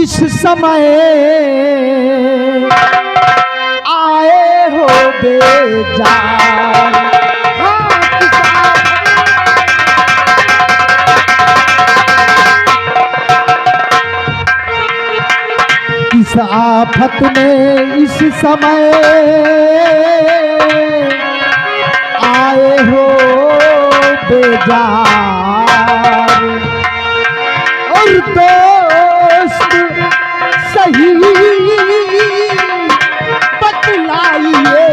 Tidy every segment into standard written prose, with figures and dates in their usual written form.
इस समय आए हो बेजान। इस आफत में इस समय आए हो बेजार। और दोस्त सही बतलाइए,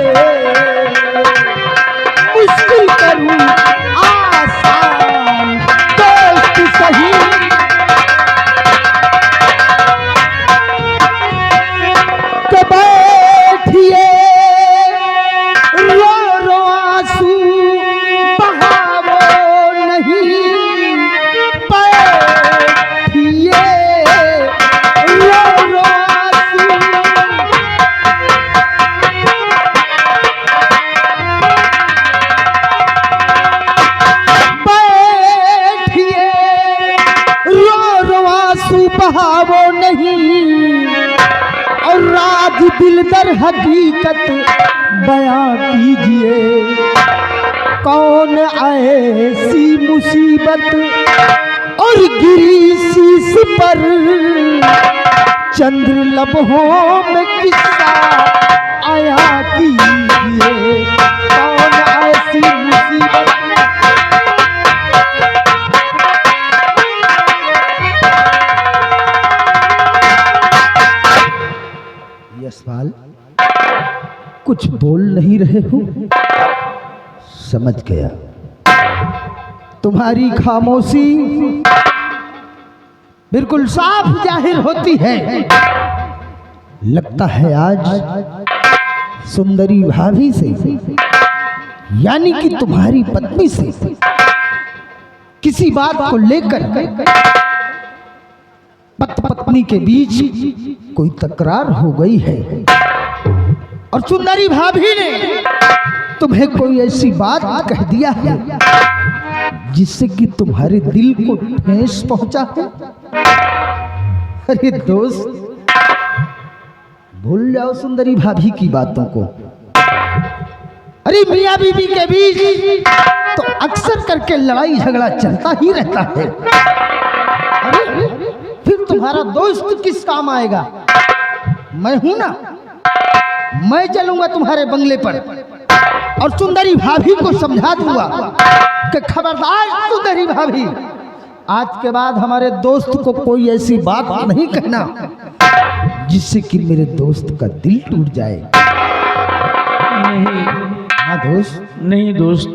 मुश्किल करूं आसान, दोस्त सही। तो बैठिए रो रो आंसू बहावो नहीं, बैठिए रो रो आंसू। बैठिए रो रो आंसू बहावो नहीं, और राज दिल दर हकीकत बयां कीजिए। कौन ऐसी मुसीबत और गिरी शीश पर, चंद्र लम्हों में किस्सा आया कीजिए। कौन ऐसी मुसीबत। यशपाल, कुछ बोल नहीं रहे हो? समझ गया, तुम्हारी खामोशी बिल्कुल साफ जाहिर होती है। लगता है आज सुंदरी भाभी से, यानी कि तुम्हारी पत्नी से किसी बात को लेकर पत्नी के बीच कोई तकरार हो गई है, और सुंदरी भाभी ने तुम्हें कोई ऐसी बात कह दिया है जिससे कि तुम्हारे दिल को ठेस पहुंचा है। अरे दोस्त, भूल जाओ सुंदरी भाभी की बातों को। अरे मियां बीबी के बीच तो अक्सर करके लड़ाई झगड़ा चलता ही रहता है। अरे फिर तुम्हारा दोस्त किस काम आएगा? मैं हूं ना, मैं चलूंगा तुम्हारे बंगले पर और सुंदरी भाभी को समझा दूंगा कि खबरदार सुंदरी भाभी, आज के बाद हमारे दोस्त को कोई ऐसी बात नहीं कहना जिससे कि मेरे दोस्त का दिल टूट जाए। नहीं। हाँ दोस्त। नहीं दोस्त,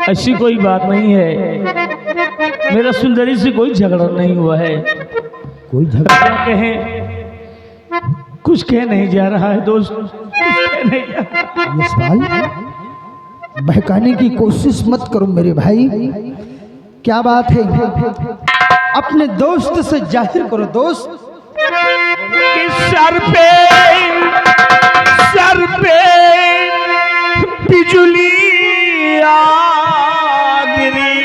ऐसी कोई बात नहीं है। मेरा सुंदरी से कोई झगड़ा नहीं हुआ है। कोई झगड़ा कहें, कुछ कह नहीं जा रहा है दोस्त, कुछ कह नहीं जा रहा। यशपाल, बहकाने की कोशिश मत करो मेरे भाई। क्या बात है, अपने दोस्त से जाहिर करो दोस्त। कि सर पे बिजली आ गिरी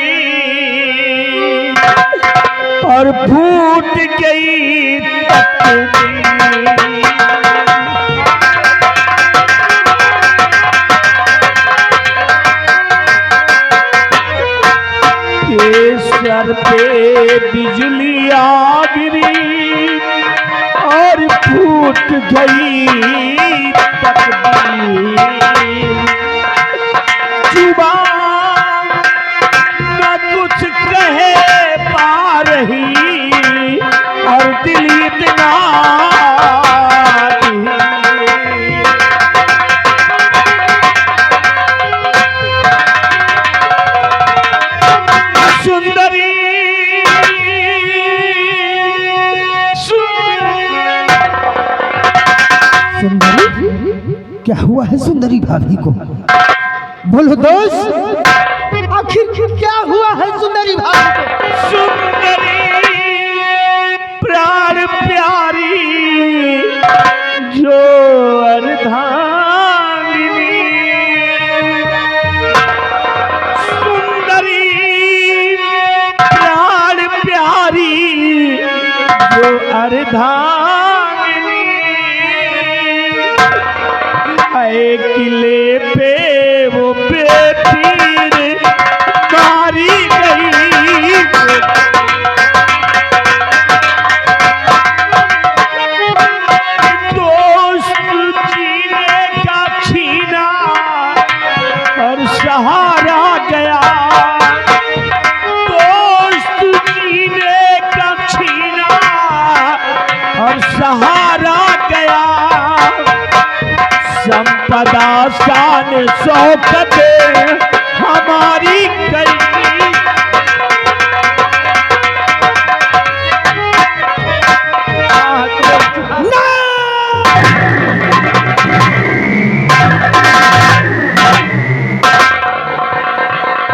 और फूट गई सर पे बिजली आ गिरी और फूट गई तकदीर। जुबान न कुछ कहे पा रही और दिल इतना क्या हुआ है सुंदरी भाभी को? बोलो दोस्त, आखिर क्या हुआ है सुंदरी भाभी को? सुंदरी प्राण प्यारी जो अर्धांगिनी, सुंदरी प्राण प्यारी जो अर्धांगिनी आए किले पे वो बेपीर मारी गई। दोस्त जीने का छीना और सहारा गया। दोस्त जीने का छीना और सहारा गया। संपदा शान शौकत हमारी गई।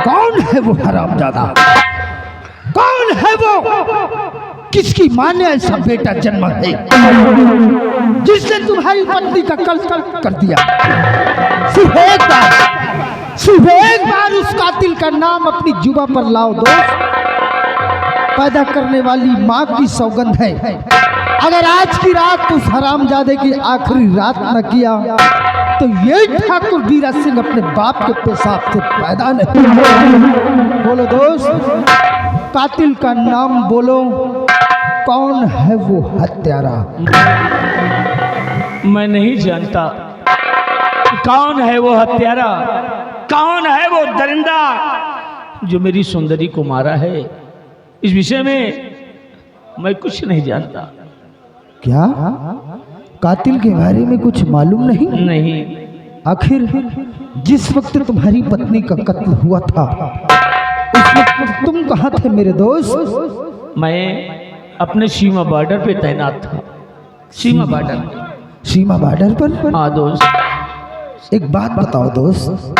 कौन है वो हरामजादा? कौन है वो? किसकी मां ने ऐसा बेटा जन्मा है जिसने तुम्हारी पत्नी का कत्ल कर दिया? सिर्फ एक बार उस कातिल का नाम अपनी जुबान पर लाओ दोस्त। पैदा करने वाली मां की सौगंध है, अगर आज की रात उस हरामजादे की आखिरी रात न किया तो ये ठाकुर बीरा सिंह अपने बाप के पेशाब से पैदा नहीं। बोलो दोस्त, कातिल का नाम बोलो। कौन है वो हत्यारा? मैं नहीं जानता कौन है वो हत्यारा, कौन है वो दरिंदा जो मेरी सुंदरी को मारा है। इस विषय में मैं कुछ नहीं जानता। क्या कातिल के बारे में कुछ मालूम नहीं? नहीं। आखिर जिस वक्त तुम्हारी पत्नी का कत्ल हुआ था उस वक्त तुम कहाँ थे मेरे दोस्त? मैं अपने सीमा बॉर्डर पे तैनात था। सीमा बॉर्डर पर? हाँ दोस्त। एक बात बताओ दोस्त,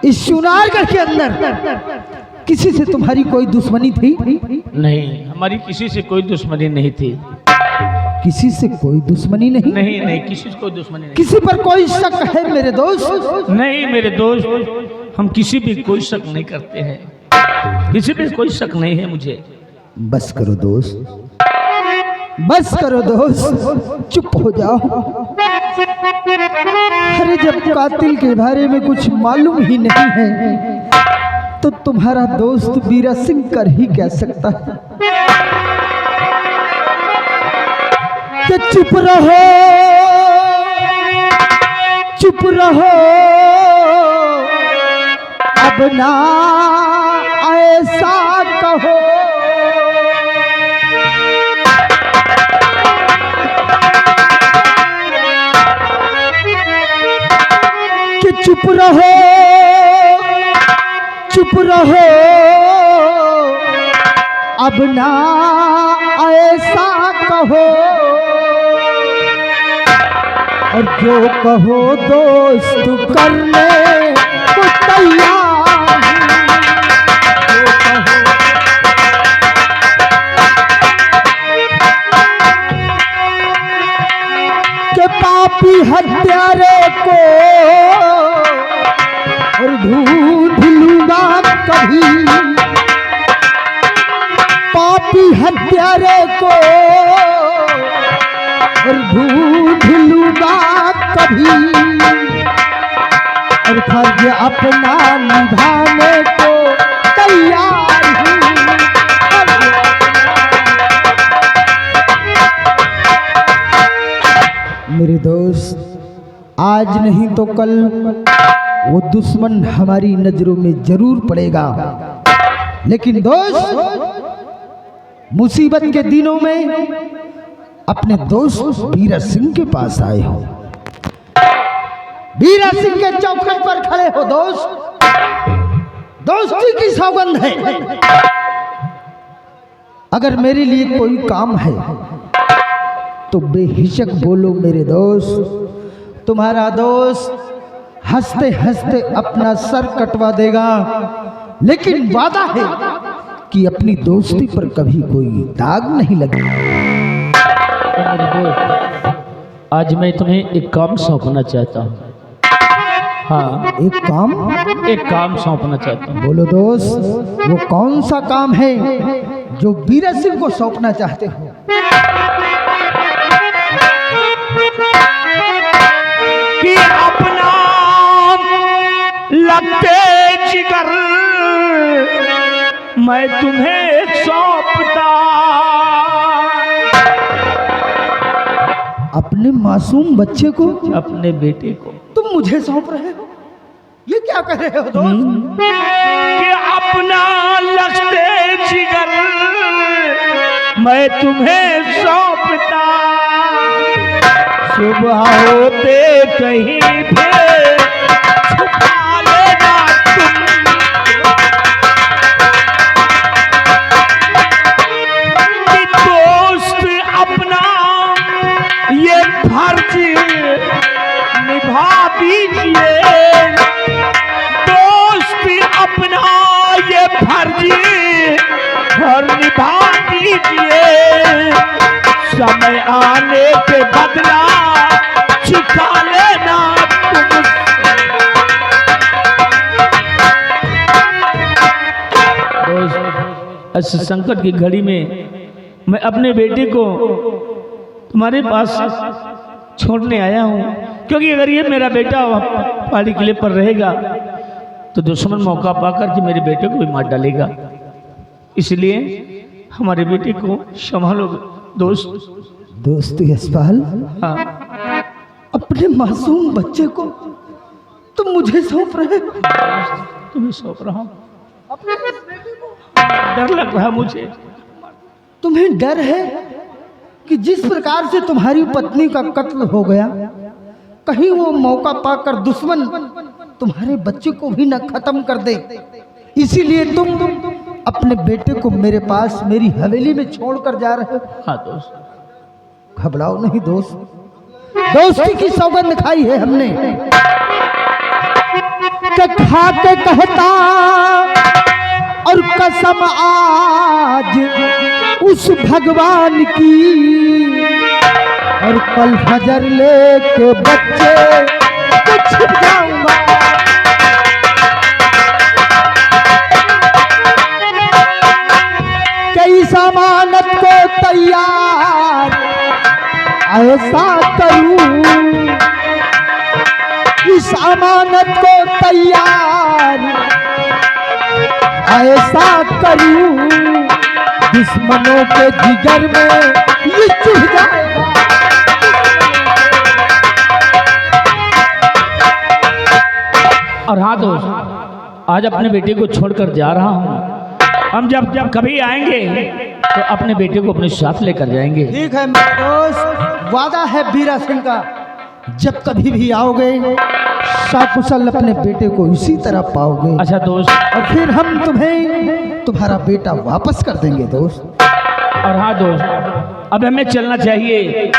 इस सुनारगढ़ के अंदर किसी से तुम्हारी कोई दुश्मनी थी? नहीं, हमारी किसी से कोई दुश्मनी नहीं थी। किसी से कोई दुश्मनी नहीं? नहीं, किसी से कोई दुश्मनी नहीं। किसी पर कोई शक है मेरे दोस्त? नहीं मेरे दोस्त, हम किसी भी कोई शक नहीं करते हैं। किसी पे कोई शक नहीं है मुझे। बस करो दोस्त, बस करो दोस्त, चुप हो जाओ। अरे जब कातिल के बारे में कुछ मालूम ही नहीं है तो तुम्हारा दोस्त बीरा सिंह कर ही कह सकता है कि चुप रहो, अब ना ऐसा कहो। कि चुप रहो, अब ना ऐसा कहो। और जो कहो दोस्त करने को तैयार हूं। के पापी हत्यारे को और ढूंढ लूंगा कभी। पापी हत्यारे को और ढूंढ लूंगा कभी। और फर्ज अपना निभाने को तैयार हूँ। मेरे दोस्त, आज नहीं तो कल वो दुश्मन हमारी नजरों में जरूर पड़ेगा। लेकिन दोस्त, मुसीबत के दिनों में अपने दोस्त बीरा सिंह के पास आए हो। बीरा सिंह के चौखट पर खड़े हो दोस्त। दोस्ती की सौगंध है। अगर मेरे लिए कोई काम है तो बेहिचक बोलो मेरे दोस्त। तुम्हारा दोस्त हंसते हंसते अपना सर कटवा देगा, लेकिन वादा है कि अपनी दोस्ती पर कभी कोई दाग नहीं लगेगा। आज मैं तुम्हें एक काम सौंपना चाहता हूँ। हाँ, एक काम सौंपना चाहता हूँ। बोलो दोस्त, वो कौन सा काम है जो बीरा सिंह को सौंपना चाहते हो? लगते जिगर मैं तुम्हें सौंपता। अपने मासूम बच्चे को, अपने बेटे को तुम मुझे सौंप रहे हो? ये क्या कर रहे हो दोस्त? कि अपना लगते जिगर मैं तुम्हें सौंपता। सुबह होते कहीं पे छुपा लेना तुम। कि दोस्त अपना ये फर्ज निभा दीजिए। अपना ये फर्ज और निभा दीजिए। समय आने के बदला चुका लेना तुम। इस संकट की घड़ी में मैं अपने बेटे को तुम्हारे पास छोड़ने आया हूँ, क्योंकि अगर ये मेरा बेटा पहाड़ी किले पर रहेगा तो दुश्मन मौका पाकर के मेरे बेटे को भी मार डालेगा। इसलिए हमारे बेटे को संभालो दोस्त। दोस्त यशपाल, हाँ, अपने मासूम बच्चे को तुम मुझे सौंप रहे हो? तुम्हें सौंप रहा हूं। डर लग रहा मुझे। तुम्हें डर है कि जिस प्रकार से तुम्हारी पत्नी का कत्ल हो गया, कहीं वो मौका पाकर दुश्मन तुम्हारे बच्चे को भी न खत्म कर दे। इसीलिए तुम अपने बेटे को मेरे पास मेरी हवेली में छोड़कर जा रहे हो। हाँ दोस्त। घबराओ नहीं दोस्त, दोस्ती की सौगंध खाई है हमने। खा के कहता और कसम आज उस भगवान की, और कल फजर लेके बच्चे तो छिप जाऊंगा। कई जमानत को तैयार ऐसा करूं, इस अमानत को तैयार ऐसा करूं, दुश्मनों के जिगर में ये चुभ जाएगा। और हाँ दोस्त, आज अपने बेटे को छोड़कर जा रहा हूँ। हम जब कभी आएंगे तो अपने बेटे को अपने साथ लेकर जाएंगे। ठीक है मेरे दोस्त, वादा है बीरा सिंह का, जब कभी भी आओगे साकुशल अपने बेटे को इसी तरह पाओगे। अच्छा दोस्त। और फिर हम तुम्हें तुम्हारा बेटा वापस कर देंगे दोस्त। और हाँ दोस्त, अब हमें चलना चाहिए,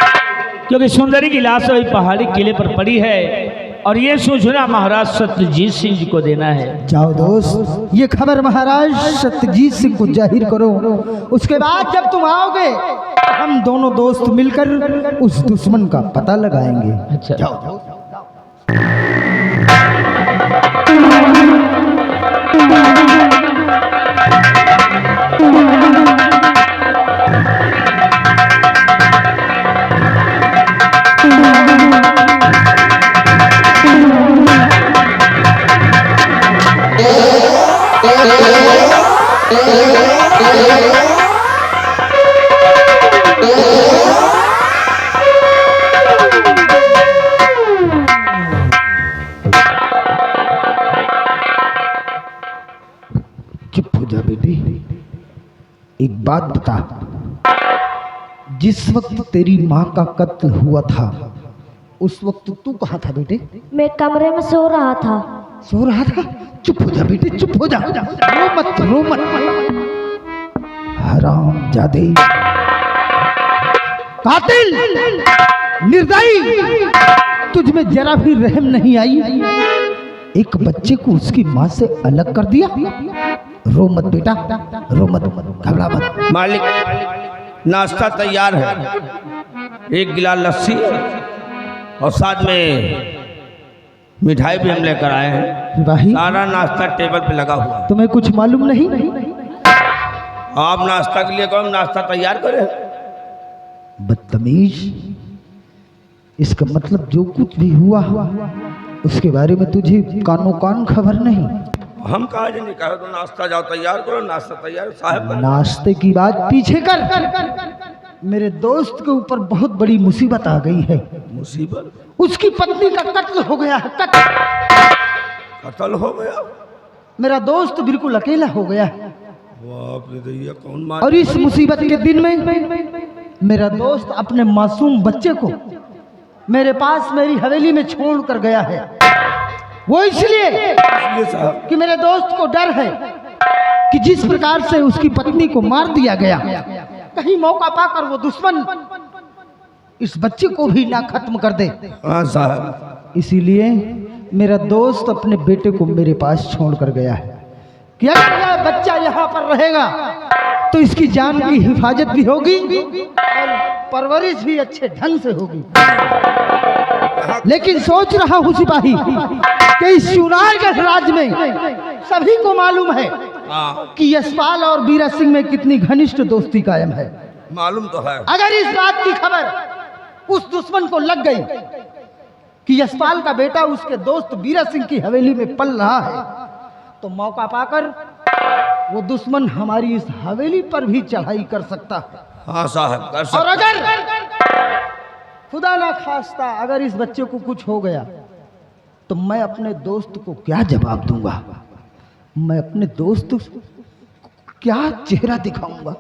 क्योंकि सुंदरी की लाश वही पहाड़ी किले पर पड़ी है और ये सूचना महाराज सत्यजीत सिंह जी को देना है। जाओ दोस्त, ये खबर महाराज सत्यजीत सिंह को जाहिर करो। उसके बाद जब तुम आओगे हम दोनों दोस्त मिलकर उस दुश्मन का पता लगाएंगे। अच्छा जाओ। चुप हो जा बेटी, एक बात बता, जिस वक्त तेरी माँ का कत्ल हुआ था उस वक्त तू कहाँ था बेटे? मैं कमरे में सो रहा था। सो रहा था? चुप हो जा बेटे, चुप हो जा, रो मत, रो मत। हराम जादे, कातिल, निर्दयी, तुझ में जरा भी रहम नहीं आई। एक बच्चे को उसकी माँ से अलग कर दिया। रो मत बेटा, रो मत, घबरा मत। मालिक, नाश्ता तैयार है, एक गिलास लस्सी और साथ में मिठाई भी हम लेकर आए हैं। राही, सारा नाश्ता टेबल पे लगा हुआ है। तुम्हें कुछ मालूम नहीं? आप नाश्ता के लिए कहो, हम नाश्ता तैयार करें। बदतमीज, इसका मतलब जो कुछ भी हुआ उसके बारे में तुझे कानो कान खबर नहीं। हम कहा जाएंगे, कहो तो नाश्ता जाओ तैयार करो, नाश्ता तैयार साहब। नाश्ते की बात पीछे कर। मेरे दोस्त के ऊपर बहुत बड़ी मुसीबत आ गई है। मुसीबत? उसकी पत्नी का कत्ल हो गया है। कत्ल हो गया? मेरा दोस्त बिल्कुल अकेला हो गया है। बाप रे दैया, कौन मार? और इस मुसीबत के दिन में मेरा दोस्त अपने मासूम बच्चे को मेरे पास मेरी हवेली में छोड़ कर गया है। वो इसलिए साहब कि मेरे दोस्त को डर है कि जिस प्रकार से उसकी पत्नी को मार दिया गया, कहीं मौका पाकर वो दुश्मन इस बच्चे को भी ना खत्म कर दे। हाँ साहब। इसीलिए मेरा दोस्त अपने बेटे को मेरे पास छोड़ कर गया है कि अगर यह बच्चा यहाँ पर रहेगा तो इसकी जान की हिफाजत भी होगी और परवरिश भी अच्छे ढंग से होगी। लेकिन सोच रहा हूँ सिपाही कि इस चुनारगढ़ राज्य में सभी को मालूम है कि यशपाल और बीरा सिंह में कितनी घनिष्ठ दोस्ती कायम है। मालूम तो है। अगर इस बात की खबर उस दुश्मन को लग गई कि यशपाल का बेटा उसके दोस्त बीरा सिंह की हवेली में पल रहा है, तो मौका पाकर वो दुश्मन हमारी इस हवेली पर भी चढ़ाई कर सकता है। हाँ साहब, कर सकता। और अगर खुदा ना खास्ता अगर इस बच्चे को कुछ हो गया तो मैं अपने दोस्त को क्या जवाब दूंगा? मैं अपने दोस्त को क्या चेहरा दिखाऊंगा?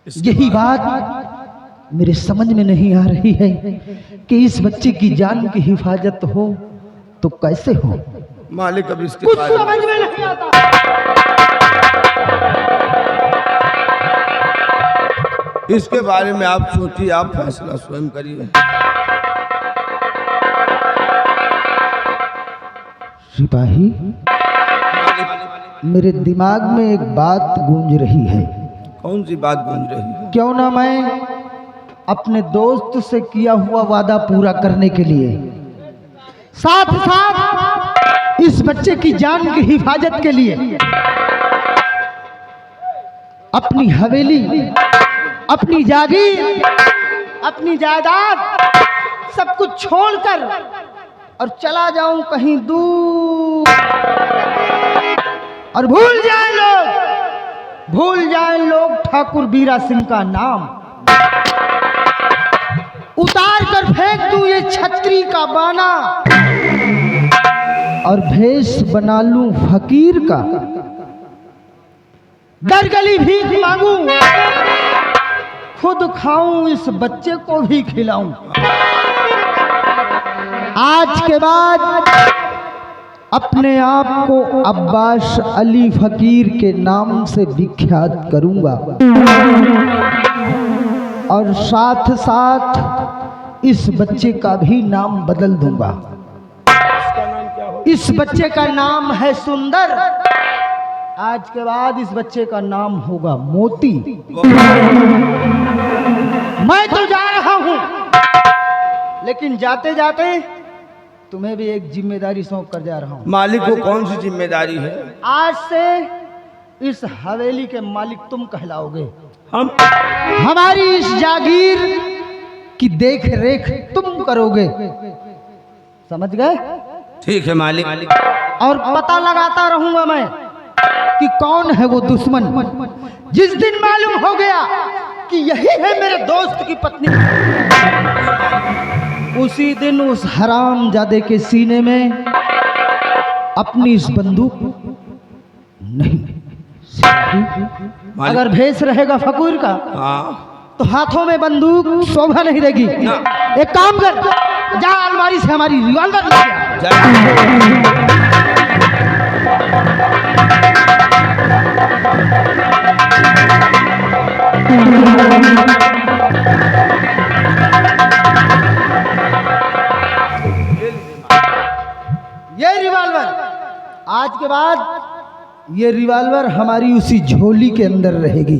यही बात मेरे समझ में नहीं आ रही है कि इस बच्चे की जान की हिफाजत हो तो कैसे हो। मालिक अब इसके कुछ बारे समझ में नहीं आता। इसके बारे में आप सोचिए, आप फैसला स्वयं करिए। सिपाही, मेरे दिमाग में एक बात गूंज रही है। कौन सी बात गूंज रही है? क्यों ना मैं अपने दोस्त से किया हुआ वादा पूरा करने के लिए साथ साथ इस बच्चे की जान की हिफाजत के लिए अपनी हवेली, अपनी जागीर, अपनी जायदाद सब कुछ छोड़कर और चला जाऊं कहीं दूर और भूल जाएं लोग ठाकुर बीरा सिंह का नाम। उतार कर फेंक दूं ये छतरी का बाना और भेष बना लूं फकीर का। दर गली भीख मांगूं, खुद खाऊं, इस बच्चे को भी खिलाऊं। आज के बाद अपने आप को अब्बास अली फकीर के नाम से विख्यात करूंगा और साथ साथ इस बच्चे का भी नाम बदल दूंगा। इस बच्चे का नाम है सुंदर। आज के बाद इस बच्चे का नाम होगा मोती। मैं तो जा रहा हूं, लेकिन जाते जाते तुम्हें भी एक जिम्मेदारी सौंप कर जा रहा हूं। मालिक को कौन सी जिम्मेदारी है? आज से इस हवेली के मालिक तुम कहलाओगे। हम हमारी इस जागीर की देख रेख तुम करोगे। समझ गए? ठीक है मालिक। और पता लगाता रहूंगा मैं कि कौन है वो दुश्मन। जिस दिन मालूम हो गया कि यही है मेरे दोस्त की पत्नी, उसी दिन उस हरामजादे के सीने में अपनी इस बंदूक नहीं, अगर भेष रहेगा फकीर का तो हाथों में बंदूक शोभा नहीं देगी। एक काम कर, जा अलमारी से हमारी रिवॉल्वर ले आ। ये रिवॉल्वर आज के बाद ये रिवॉल्वर हमारी उसी झोली के अंदर रहेगी।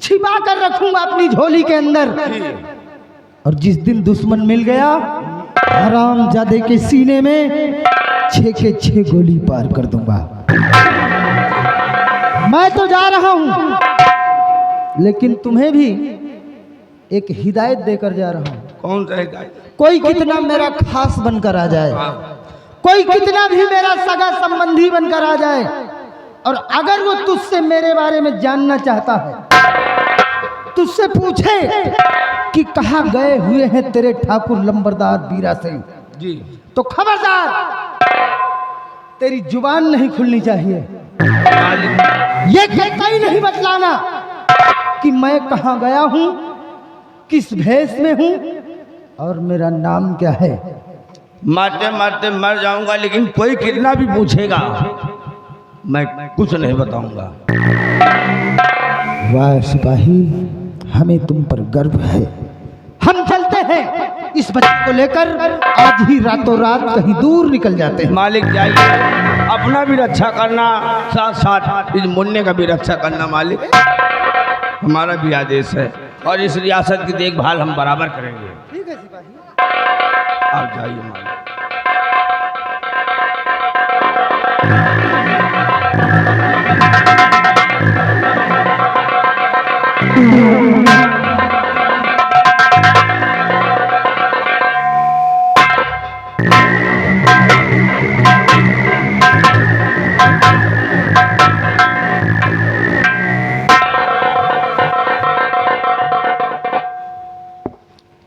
छिपा कर रखूंगा अपनी झोली के अंदर। और जिस दिन दुश्मन मिल गया, हरामजादे के सीने में 6 के 6 गोली पार कर दूंगा। मैं तो जा रहा हूं, लेकिन तुम्हें भी एक हिदायत देकर जा रहा हूं। कौन रहेगा? कोई कितना मेरा खास बनकर आ जाए, कोई कितना भी मेरा सगा संबंधी बनकर आ जाए और अगर वो तुझसे मेरे बारे में जानना चाहता है, तुझसे पूछे कि कहाँ गए हुए हैं तेरे ठाकुर लंबरदार बीरा सिंह जी, तो खबरदार, तेरी जुबान नहीं खुलनी चाहिए। ये कहता ही नहीं बतलाना कि मैं कहाँ गया हूं, किस भेष में हूं और मेरा नाम क्या है। मारते मारते मर जाऊंगा, लेकिन कोई कितना भी पूछेगा मैं कुछ नहीं बताऊंगा। वाह सिपाही, हमें तुम पर गर्व है। हम चलते हैं इस बच्चे को लेकर, आज ही रातों रात कहीं दूर निकल जाते हैं। मालिक जाइए, अपना भी रक्षा करना, साथ साथ इस मुन्ने का भी रक्षा करना मालिक, हमारा भी आदेश है। और इस रियासत की देखभाल हम बराबर करेंगे। ठीक है सिपाही, आप जाइए मालिक।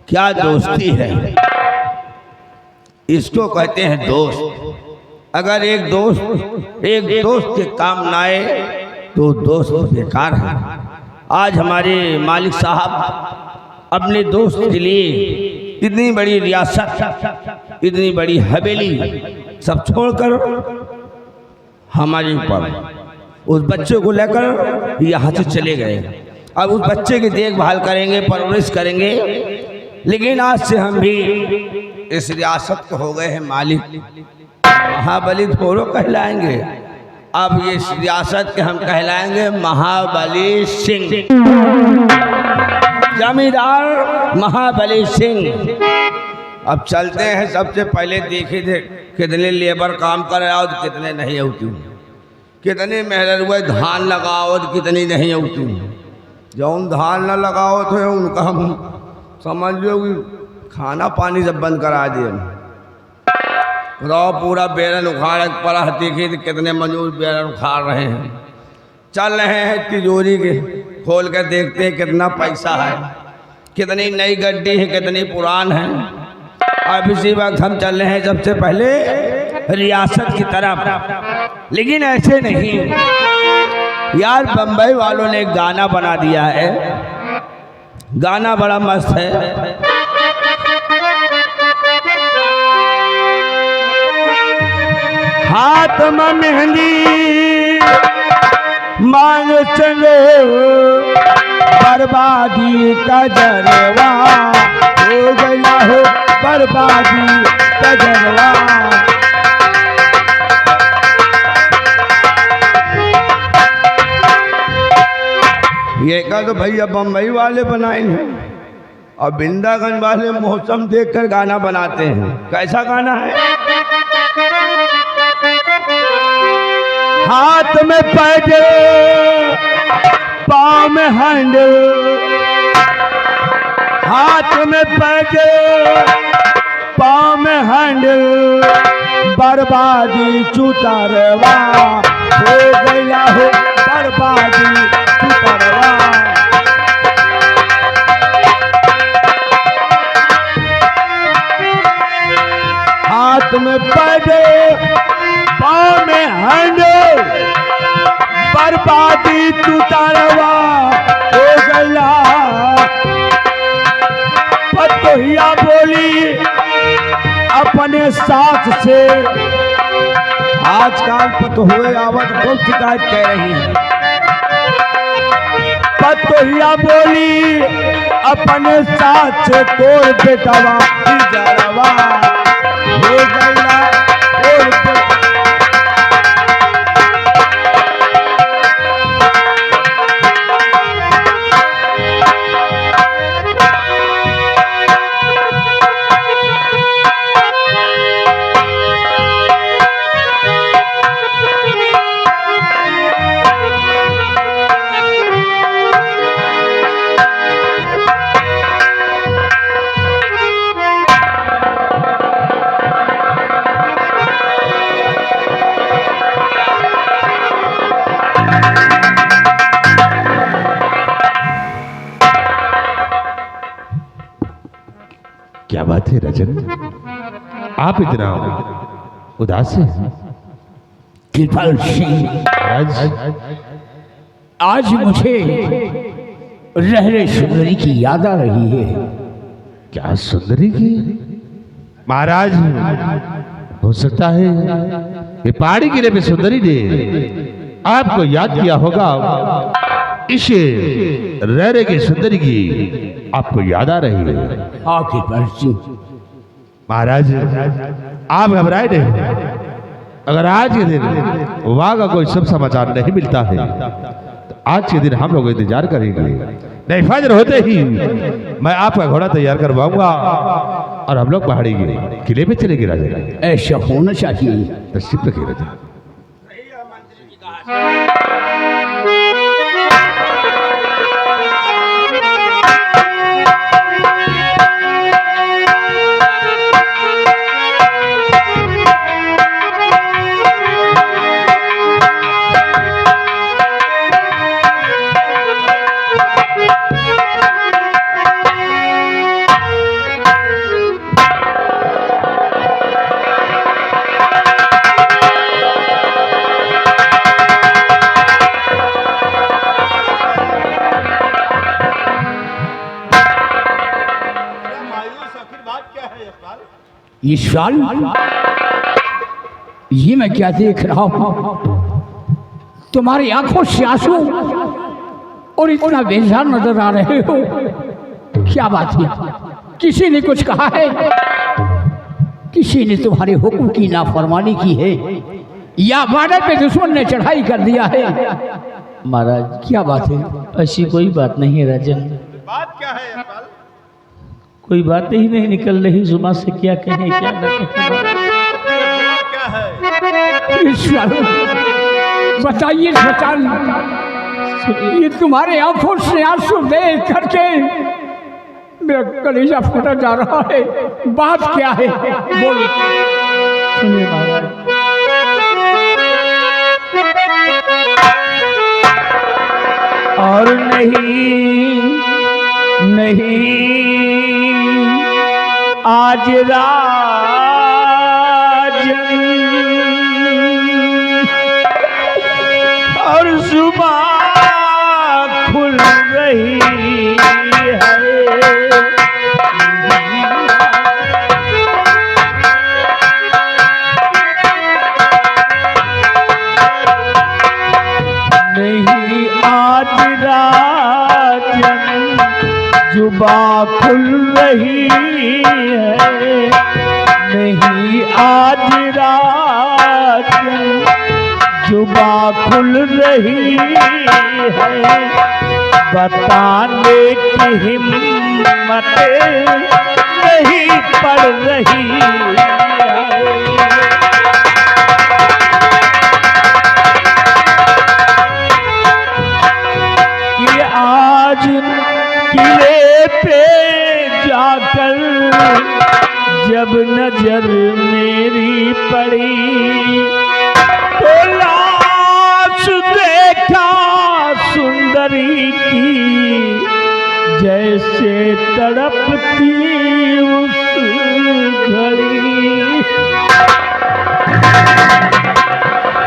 क्या दोस्ती है, इसको कहते हैं दोस्त। अगर एक दोस्त के काम ना आए तो दोस्त बेकार है। आज हमारे मालिक साहब अपने दोस्त के लिए इतनी बड़ी रियासत, इतनी बड़ी हवेली सब छोड़कर हमारे ऊपर उस बच्चे को लेकर यहाँ से चले गए। अब उस बच्चे की देखभाल करेंगे, परवरिश करेंगे, लेकिन आज से हम भी इस रियासत को हो गए हैं मालिक। महाबली थोड़ो कहलाएंगे, अब ये इस रियासत के हम कहलाएंगे महाबली सिंह, जमींदार महाबली सिंह। अब चलते हैं, सबसे पहले देखे थे कितने लेबर काम कर रहे और कितने नहीं होती, कितने मेहनत हुए धान लगाओ और कितनी नहीं होती। जौन धान न लगाओ तो उनका हम समझ लो कि खाना पानी सब बंद करा दिए। पूरा बेरन उखाड़ पड़ा, देखे तो कितने मजदूर बेरन उखाड़ रहे हैं। चल रहे हैं तिजोरी के खोल कर देखते हैं कितना पैसा है, कितनी नई गड्डी है, कितनी पुरान है। अब इसी वक्त हम चल रहे हैं सबसे पहले रियासत की तरफ, लेकिन ऐसे नहीं यार। बम्बई वालों ने एक गाना बना दिया है, गाना बड़ा मस्त है। हाथ में मेहंदी मांग चले, बर्बादी का जलवा हो गया हो, बर्बादी का जलवा। ये का तो भैया बम्बई वाले बनाए हैं, और वृंदावन वाले मौसम देखकर गाना बनाते हैं। कैसा गाना है? हाथ में पैडल, पाँव में हैंडल, हाथ में पैडल, पाँव में हैंडल, बर्बादी चुतरवा हो गया हो, बर्बादी चुतरवा। हाथ में पैडल, पाँव में हैंडल, बर्बादी चुतरवा हो गया। पतोहिया बोली अपने साथ से, आजकल पतोहुए आवत बहुत शिकायत कह रही है। पतोहिया बोली अपने साथ से, तोड़ बेटवा जरवा हो गया, तोड़ क्या बात है रजन, आप इतना उदास हैं? कृपाल सिंह, आज मुझे रहरे सुंदरी की याद आ रही है। क्या सुंदरी की? महाराज, हो सकता है ये पहाड़ी किले पे सुंदरी ने आपको याद किया होगा। इस रहरे की सुंदरी की आपको याद आ रही है। हाँ कृपाल सिंह, महाराज, आप घबराए नहीं। अगर आज के दिन वहां का कोई शुभ समाचार नहीं मिलता है तो आज के दिन हम लोग इंतजार करेंगे। नहीं, फजर होते ही मैं आपका घोड़ा तैयार करवाऊंगा और हम लोग पहाड़ी के किले पे चलेंगे। राजा, ऐसा होना चाहिए। तशरीफ रखिए राजा। ईश्वर, ये मैं क्या देख रहा हूं? तुम्हारी आंखों से आंसू और इतना बेजार नजर आ रहे हो। क्या बात है? किसी ने कुछ कहा है? किसी ने तुम्हारे हुक्म की नाफरमानी की है या बॉर्डर पे दुश्मन ने चढ़ाई कर दिया है? महाराज, क्या बात है? ऐसी कोई बात नहीं है राजन। बात क्या है यशपाल? कोई बात ही नहीं निकल रही जुबान से, क्या कहें क्या न कहें। क्या है? ईश्वर, बताइए सचान, ये तुम्हारे आंखों से आंसू देख करके मेरा कलेजा फटा जा रहा है। बात क्या है? बोलो। सुनिए महाराज, और नहीं आज राजन और जुबान खुल रही है। नहीं आज राजन जुबान खुल रही है। नहीं आज राजन जुबान खुल रही है। बताने की हिम्मत नहीं पड़ रही है। ये आज किले पे जाकर जब नजर मेरी पड़ी तो लाश देखा सुंदरी की, जैसे तड़पती उस घड़ी।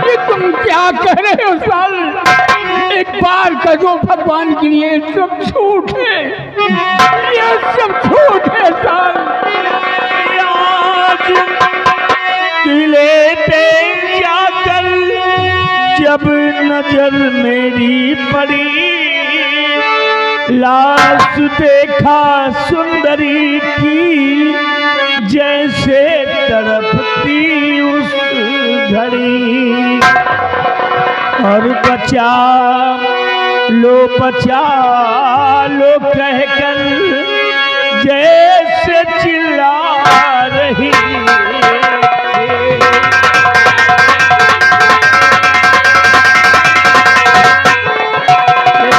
ये तुम क्या कह रहे हो साल? एक बार का जो भगवान के लिए सब झूठ है, ये सब झूठ है साल। आज किले पे जाकर जब नजर मेरी पड़ी, लाश देखा सुंदरी की, जैसे तड़पती उस घड़ी। और बचा लो कहकर जैसे चिल्ला रही।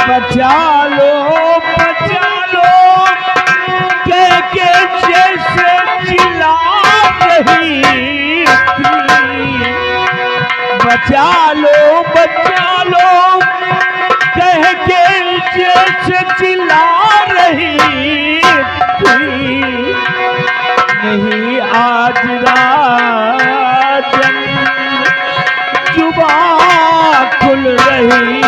बचा लो कह के जैसे चिल्ला रही थी। बचा लो कह के जैसे चिल्ला रही थी। नहीं आज राजन जुबा खुल रही।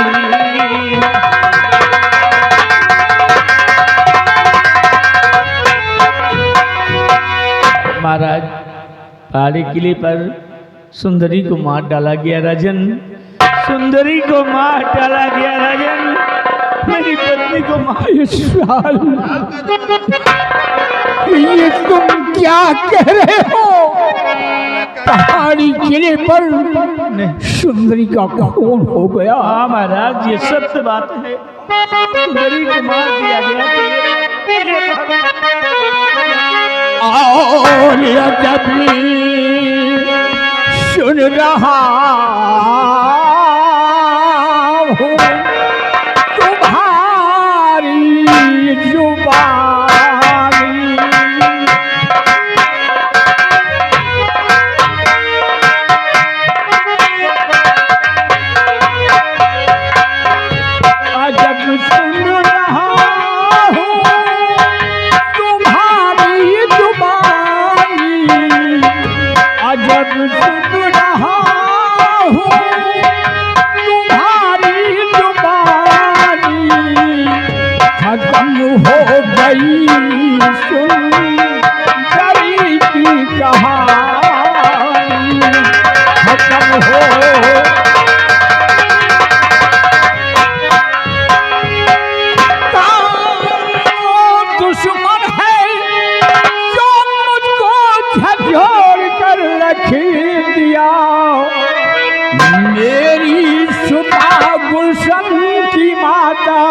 महाराज पहाड़ी किले पर सुंदरी को मार डाला गया राजन, सुंदरी को मार डाला गया राजन, मेरी पत्नी को मार। ये तुम क्या कह रहे हो? पहाड़ी किले पर सुंदरी का खून हो गया। हाँ महाराज ये सत्य बात है, सुंदरी को मार दिया गया। और जब सुन रहा हूँ तुम्हारी जुबानी, जब सुन रहा हूँ तुम्हारी जुबानी, जब सुन रहा हूँ तुम्हारी जुबानी, खत्म हो गई सुंदरी की कहानी, खत्म हो दुश्मन है जो मुझको झकझोर कर रख दिया, मेरी सुधा गुलशन की माता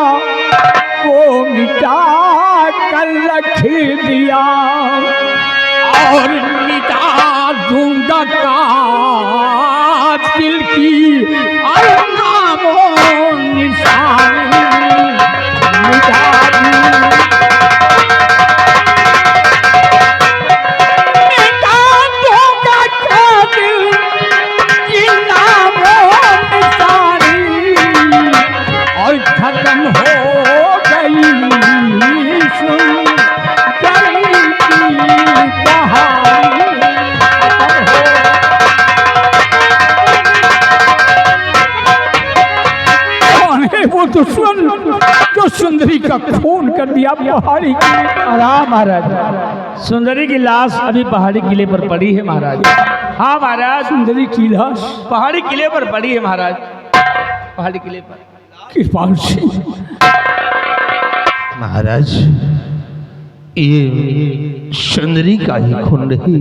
को मिटा कर रख दिया, और मिटा दूंगा कातिल की और नामो निशानी, मिटा दूंगा खत्म हो गई सुंदरी की कहानी। कौन है वो दुश्मन जो सुंदरी का खून कर दिया पहाड़ी किले? आराम महाराज, सुंदरी की लाश अभी पहाड़ी किले पर पड़ी है महाराज। हाँ महाराज, सुंदरी की लाश पहाड़ी किले पर पड़ी है महाराज, पहाड़ी किले पर। कृपाल सिंह महाराज ये सुंदरी का ही खून नहीं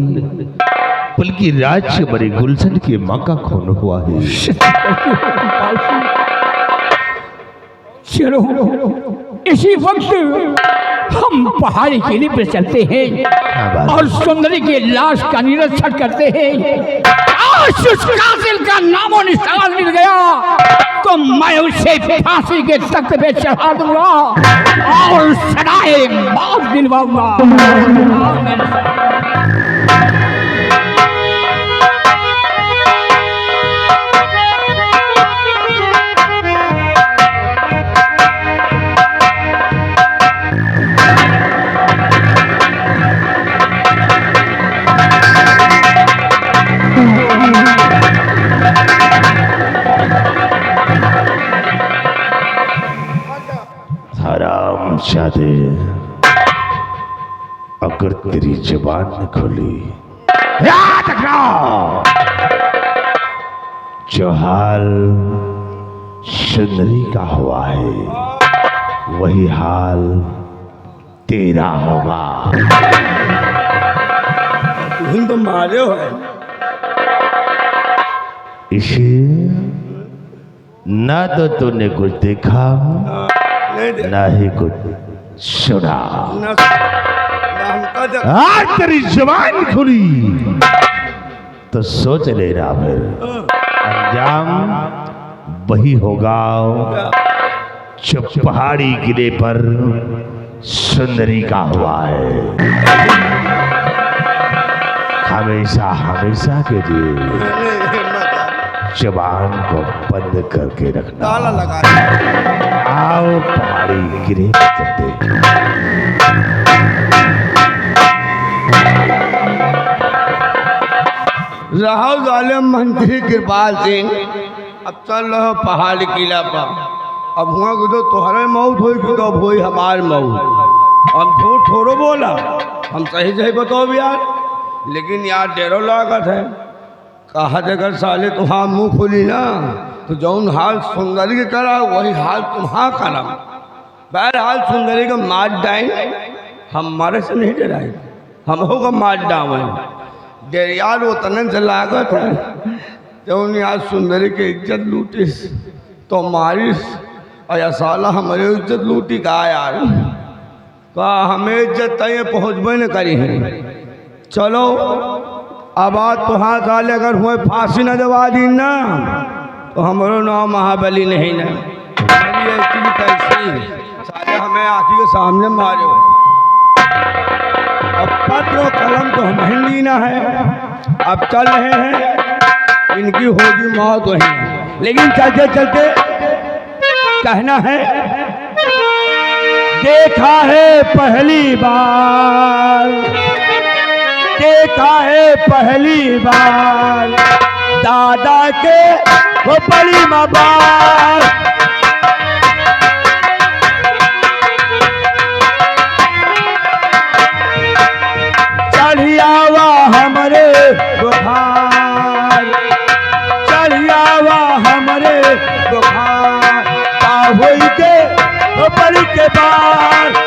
बल्कि राज्य बड़े गुलशन की माँ का खून हुआ है। चलो इसी वक्त हम पहाड़ी किले पे चलते हैं और सुंदरी की लाश का निरीक्षण करते हैं। आज उस कातिल का नामो निशान मिल गया तो मैं उसे फांसी के तख्त पे चढ़ा दूंगा और सदाए मौत दिलवाऊंगा। शादी अगर तेरी जबान न खोली याद रखना जो हाल सुंदरी का हुआ है वही हाल तेरा होगा। तुम तो मारे हो इसे ना तो तूने कुछ देखा ना ही कुछ सुना। आज तेरी जबान खुली तो सोच लेना फिर अंजाम वही होगा जो पहाड़ी किले पर सुंदरी का हुआ है। हमेशा हमेशा के लिए जबान को बंद करके रखना। ताला लगा आओ पहाड़ी किले पर चलते। रहो जालिम मंत्री कृपाल सिंह, अब चल रहो पहाड़ किला पर। अब हुआ कि तो तुम्हारे मौत हुई कि तो अब हुई हमार मौत। हम झूठ थोड़ो बोला, हम सही सही बताओ यार। लेकिन यार डेरो लागत है, कहा अगर साले तुम्हारा मुँह खोली ना तो जौन हाल सुंदरी के करा वही हाल तुम्हारा करा। बहरहाल सुंदरी का मार डाए, हमारे से नहीं डराए, हम होगा मार डावे। डेरियार वो तनन से लागत है जौन यार सुंदरी के इज्जत लूटिस तो मारिस, और साला हमारे इज्जत लूटी का यार। का हमें इज्जत तय पहुँचबे न करी है। चलो अब आज तुहार साले अगर हुए फांसी न दबा दी ना तो हमारो नाम महाबली नहीं ना। कैसी साले हमें आँखी के सामने मारे। अब पत्र और कलम तो हम ही लेना है। अब चल रहे हैं, इनकी होगी मौत वहीं। लेकिन चलते चलते कहना है, देखा है पहली बार, देखा है पहली बार दादा के वो बड़ी मबार। चढ़ियावा हमरे बुखार, चढ़ियावा हमरे बुखार, हुई के वो बड़ी के बार।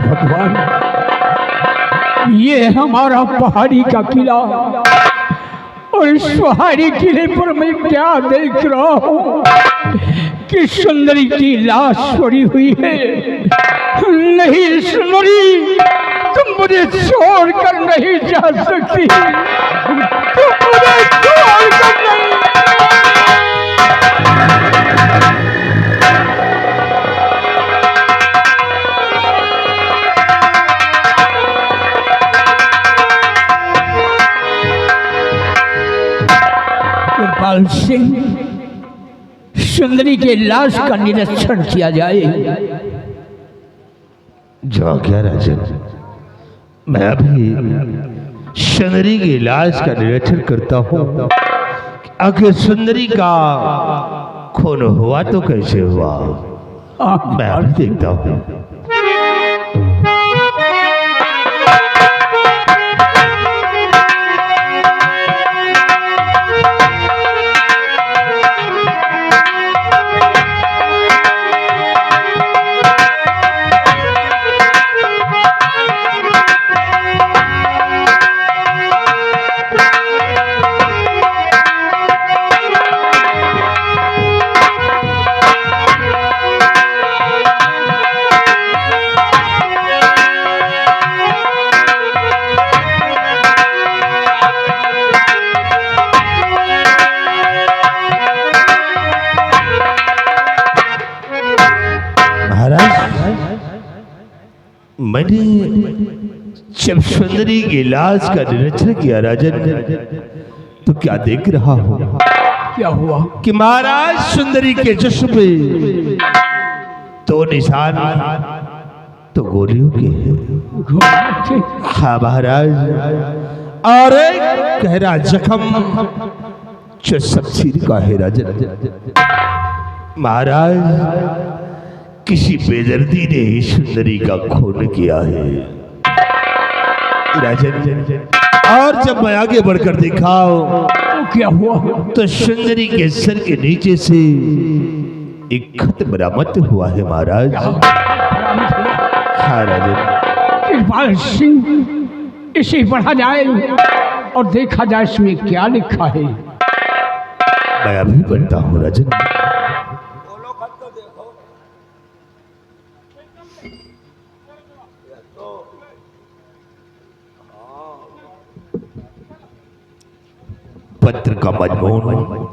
भगवान, ये हमारा पहाड़ी का किला, और इस पहाड़ी किले पर मैं क्या देख रहा हूँ कि सुंदरी की लाश पड़ी हुई है। नहीं सुंदरी, तुम मुझे छोड़कर नहीं जा सकती, तुम मुझे छोड़कर नहीं। कृपाल सिंह, सुंदरी के लाश का निरीक्षण किया जाए। जो क्या राजन, मैं अभी सुंदरी की लाश का निरीक्षण करता हूँ। आखिर सुंदरी का खून हुआ तो कैसे हुआ, मैं अभी देखता हूँ। मैंने जब सुंदरी की लाश का निरीक्षण किया राजन, तो क्या देख रहा हूँ, क्या हुआ कि महाराज सुंदरी के जिस्म पे तो निशान तो गोलियों के हैं। हाँ महाराज, और एक गहरा जख्म जो शमशीर का है राजन। महाराज, किसी बेदर्दी ने ही सुंदरी का खून किया है राजन। और जब मैं आगे बढ़कर देखा तो क्या हुआ, तो सुंदरी के सर के नीचे से एक खत बरामद हुआ है महाराज। हाँ राजन। इकबाल सिंह इसे पढ़ा जाए और देखा जाए इसमें क्या लिखा है। मैं अभी पढ़ता हूँ राजन। पत्र का मजमून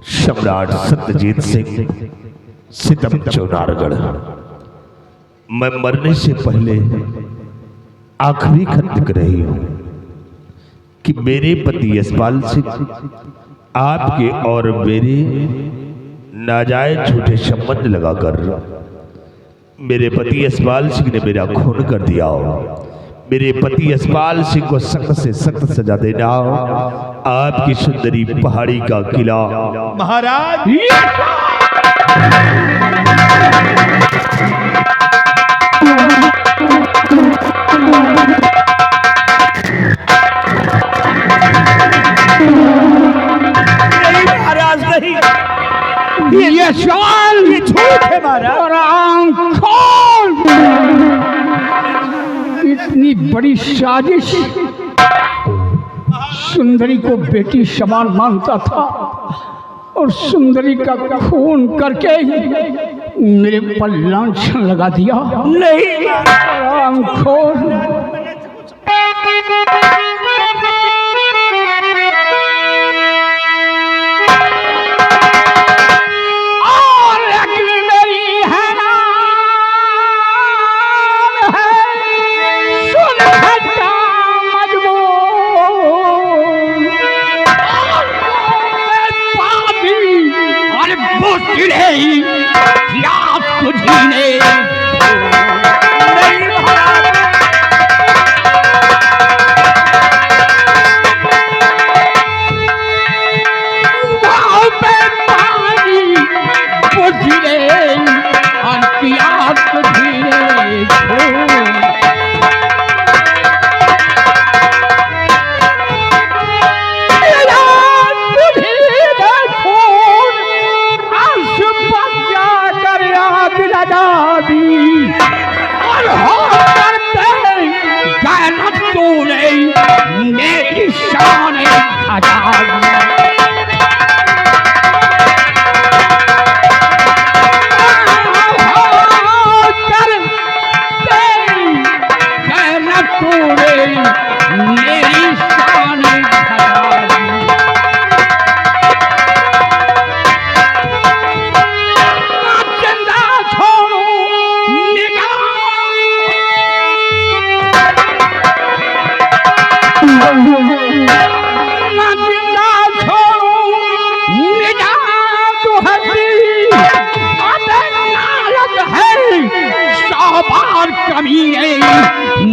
सम्राट सत्यजीत सिंह, सितम चौनारगढ़। मैं मरने से पहले आखिरी खत लिख रही हूं कि मेरे पति यशपाल सिंह आपके और मेरे नाजायज झूठे संबंध लगाकर मेरे पति यशपाल सिंह ने मेरा खून कर दिया। मेरे पति यशपाल सिंह को सख्त से सख्त सजा देना। आपकी सुंदरी पहाड़ी का किला महाराज। नहीं महाराज नहीं, ये सवाल ये झूठ है महाराज। और आंख खोल। इतनी बड़ी साजिश। सुंदरी को बेटी समान मानता था और सुंदरी का खून करके मेरे पर लांछन लगा दिया। नहीं आंख खोल।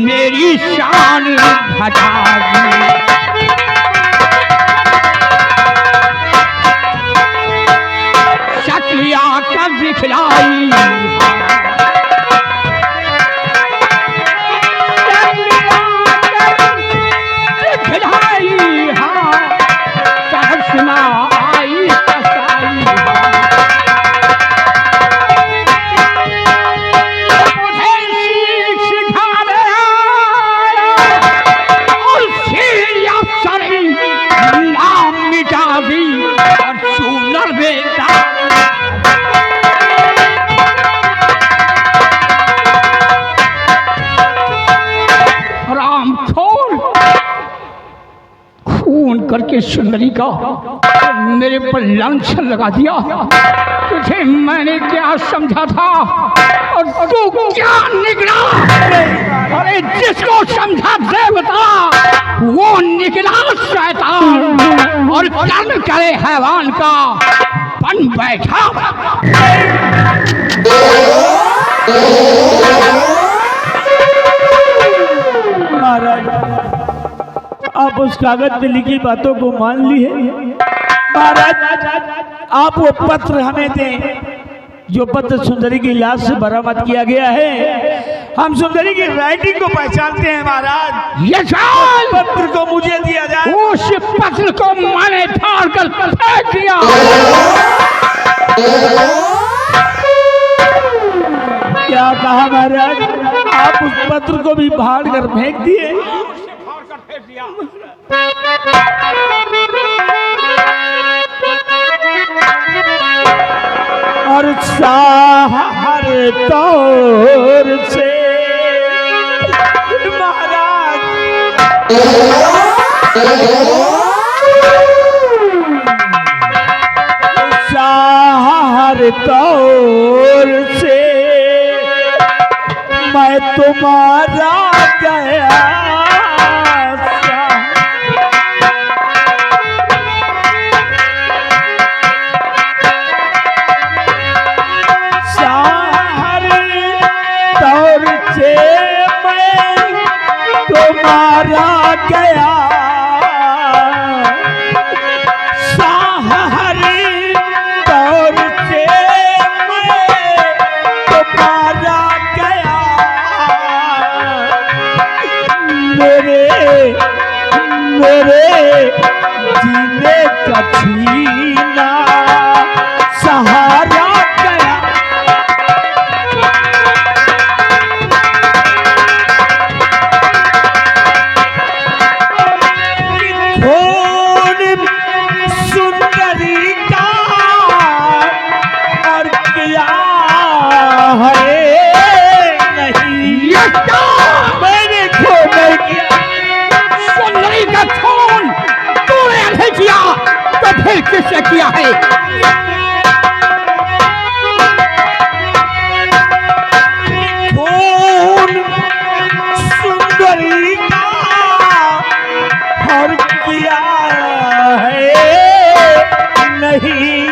मेरी शान घटा दी। शक्लिया कर दिखलाई करके सुंदरी का मेरे पर लांछन लगा दिया। तुझे मैंने क्या समझा था और तू क्या निकला? अरे जिसको समझा देवता वो निकला शैतान और कर्म करे हैवान का बन बैठा। महाराज आप उस कागज पे लिखी बातों को मान ली है। महाराज आप वो पत्र हमें दें जो पत्र सुंदरी की लाश से बरामद किया गया है। हम सुंदरी की राइटिंग को पहचानते हैं महाराज। ये पत्र को मुझे दिया जाए। उस पत्र को मैंने फाड़ कर फेंक दिया। महाराज आप उस पत्र को भी फाड़ कर फेंक दिए। और साहर तौर से महाराज साहर तौर से मैं तुम्हारा गया साहर तौर से मैं तुम्हारा गया साहर तौर से मैं तुम्हारा गया मेरे जीने का छीना सहारा गया। खून सुंदरी का और किया है नहीं मैंने खून नहीं किया। सुंदरी का खून तूने नहीं किया तो फिर किसने किया है? खून सुंदरी का और किया है नहीं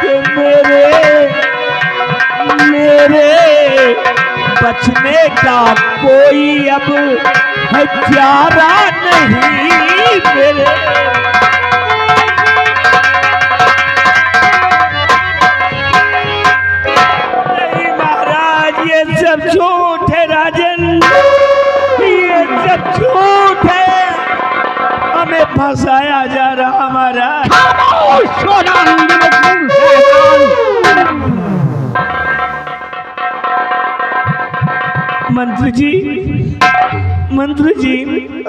कि मेरे बचने का कोई अब हथियारा नहीं मेरे। नहीं महाराज ये सब झूठ है राजन, ये सब झूठ है, हमें फंसाया जा रहा महाराज। मंत्री जी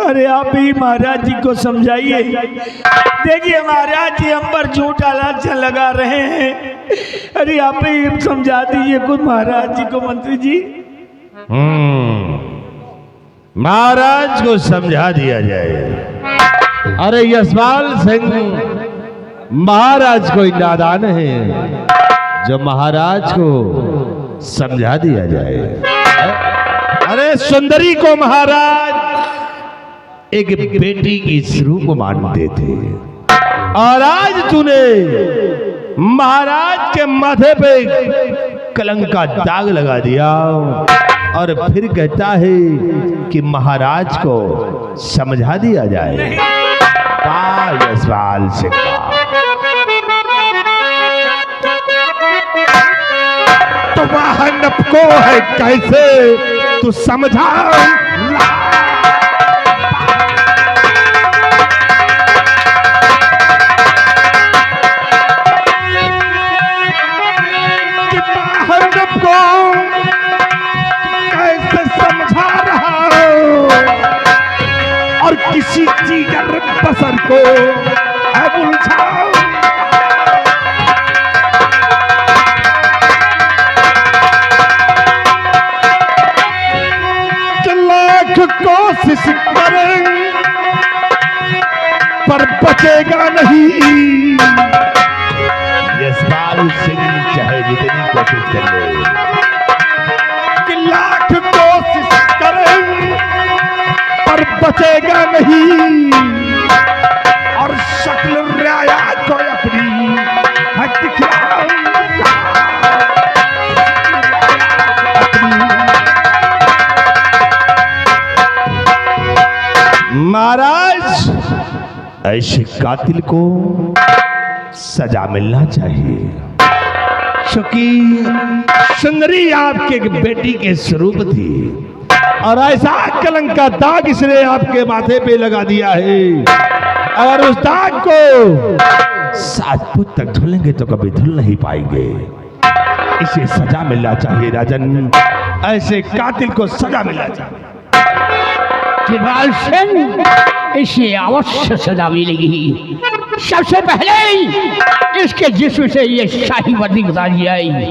अरे आप ही महाराज जी को समझाइए। देखिए महाराज जी हम पर झूठा लांछन लगा रहे हैं, अरे आप ही समझा दीजिए कुछ महाराज जी को। मंत्री जी महाराज को समझा दिया जाए। अरे यशपाल सिंह महाराज कोई नादान है जो महाराज को समझा दिया जाए। अरे सुंदरी को महाराज एक बेटी की स्वरूप मानते थे और आज तूने महाराज के माथे पे कलंक का दाग लगा दिया और फिर कहता है कि महाराज को समझा दिया जाए। यशपाल सिंह तो वाहन को है कैसे तू समझा कि वाहन को कैसे समझा रहा और किसी जिगर बसर को उलझाओ। कोशिश करें पर बचेगा नहीं। यशपाल सिंह चाहे जितनी कोशिश कर ले कि लाख कोशिश करें पर बचेगा नहीं और शक्ल राया को अपनी महाराज ऐसे कातिल को सजा मिलना चाहिए क्योंकि सुंदरी आपके बेटी के स्वरूप थी और ऐसा कलंक का दाग इसने आपके माथे पे लगा दिया है। अगर उस दाग को 7 फुट तक धुलेंगे तो कभी धुल नहीं पाएंगे। इसे सजा मिलना चाहिए राजन, ऐसे कातिल को सजा मिलना चाहिए। कृपाल सिंह, इसे अवश्य सजा मिलेगी। सबसे पहले इसके जिस्म से ये शाही वर्दी गुजारी जाएगी।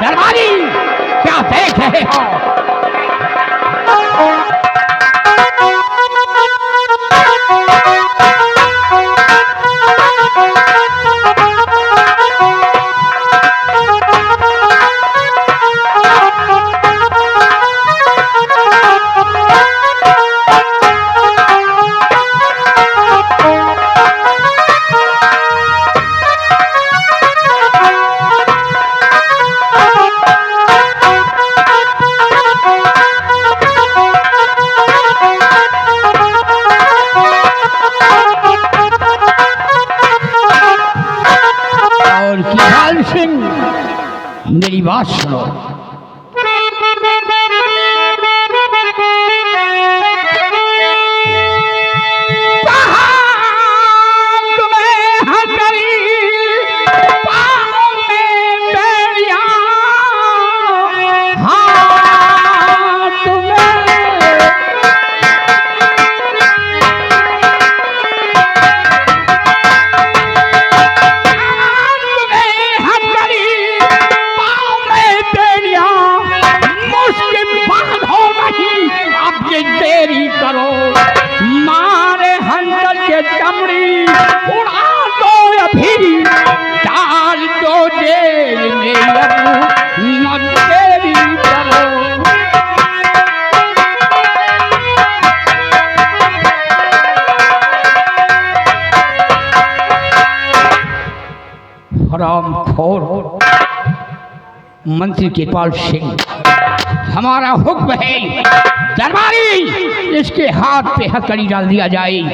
दरबारी, क्या देख रहे हो? मेरी बात सुनो। मंत्री कृपाल सिंह, हमारा हुक्म है दरबारी, इसके हाथ पे हथकड़ी डाल दिया जाए। ले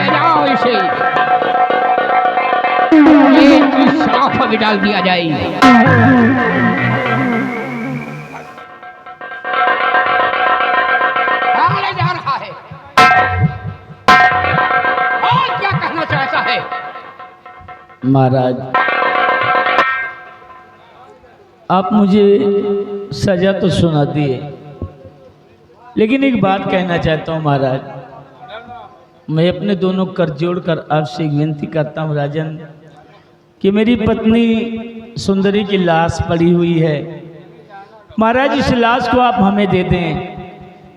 जाओ इसे, ये सलाखों में डाल दिया जाए। ले जा रहा है और क्या कहना चाहता है? महाराज, आप मुझे सजा तो सुना दिए, लेकिन एक बात कहना चाहता हूँ महाराज। मैं अपने दोनों कर जोड़कर आपसे एक विनती करता हूँ राजन, कि मेरी पत्नी सुंदरी की लाश पड़ी हुई है। महाराज, इस लाश को आप हमें दे दें,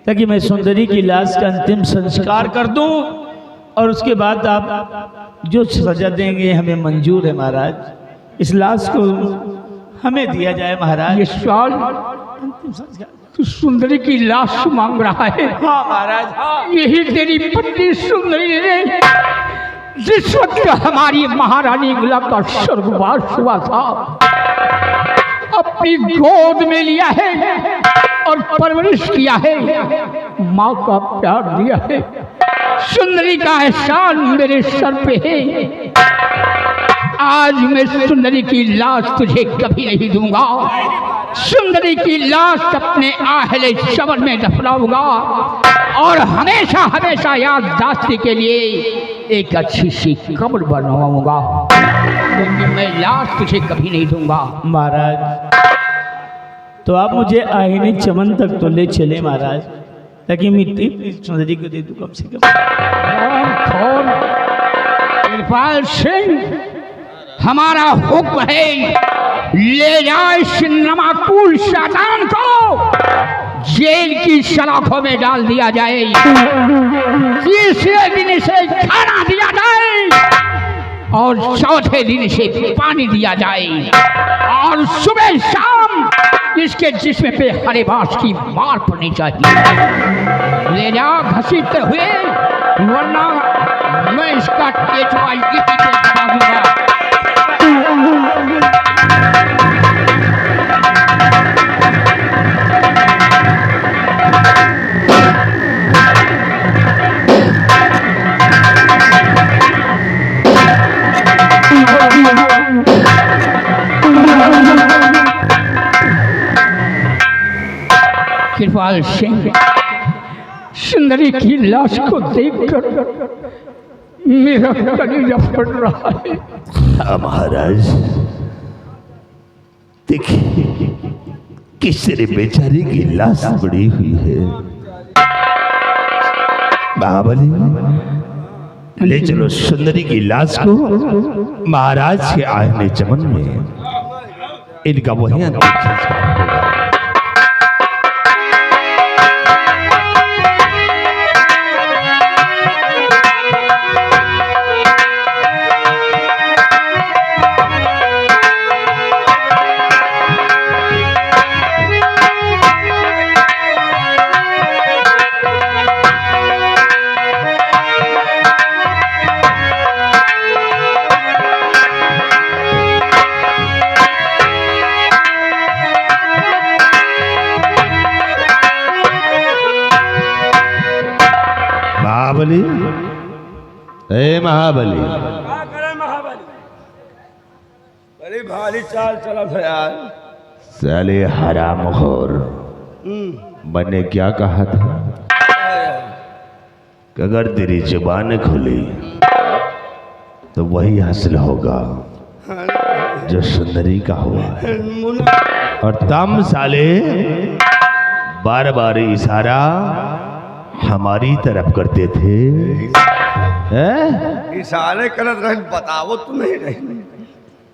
ताकि मैं सुंदरी की लाश का अंतिम संस्कार कर दूं, और उसके बाद आप जो सजा देंगे हमें मंजूर है महाराज। इस लाश को हमें दिया जाए महाराज। ये सवाल तू सुंदरी की लाश मांग रहा है? हाँ महाराज, हाँ। यही तेरी पत्नी सुंदरी ने जिस वक्त हमारी महारानी गुला का स्वर्गवास हुआ था, अपनी गोद में लिया है और परवरिश किया है, माँ का प्यार दिया है। सुंदरी का एहसान मेरे सर पे है। आज मैं सुंदरी की लाश तुझे कभी नहीं दूंगा। सुंदरी की लाश अपने आहले शबर में दफनाऊंगा और हमेशा हमेशा याददाश्ती के लिए एक अच्छी सी कब्र बनवाऊंगा, लेकिन मैं लाश तुझे कभी नहीं दूंगा। महाराज, तो आप मुझे आईने चमन तक तो ले चले महाराज, ताकि मिट्टी सुंदरी को दे दूं कम से कम। कृपाल सिंह, हमारा हुक्म है, ले जाए इस नमाकूल शैतान को जेल की सलाखों में डाल दिया जाए। तीसरे दिन इसे खाना दिया जाए और चौथे दिन इसे पानी दिया जाए, और सुबह शाम इसके जिस्म पे हरे बांस की मार पड़नी चाहिए। ले जा घसीटते हुए, वरना मैं इसका केचुआ यहीं पे दबा दूंगा। कृपाल सिंह, सुंदरी की लाश को देखकर मेरा कलेजा फट रहा है। हाँ महाराज, देखिए किसी बेचारी की लाश पड़ी हुई है। महाबली, ले चलो सुंदरी की लाश को महाराज के आने चमन में, इनका वही अंतिम संस्कार होगा। महाबली, ए महाबली, क्या करे महाबली? बड़ी भारी चाल चला था यार। साले हरामखोर, मैंने क्या कहा था कि अगर तेरी जुबान खुली तो वही हासिल होगा जो सुंदरी का हुआ है। और तम साले बार बार इशारा हमारी तरफ करते थे। इशारे करत रहे, बताओ तो नहीं रही।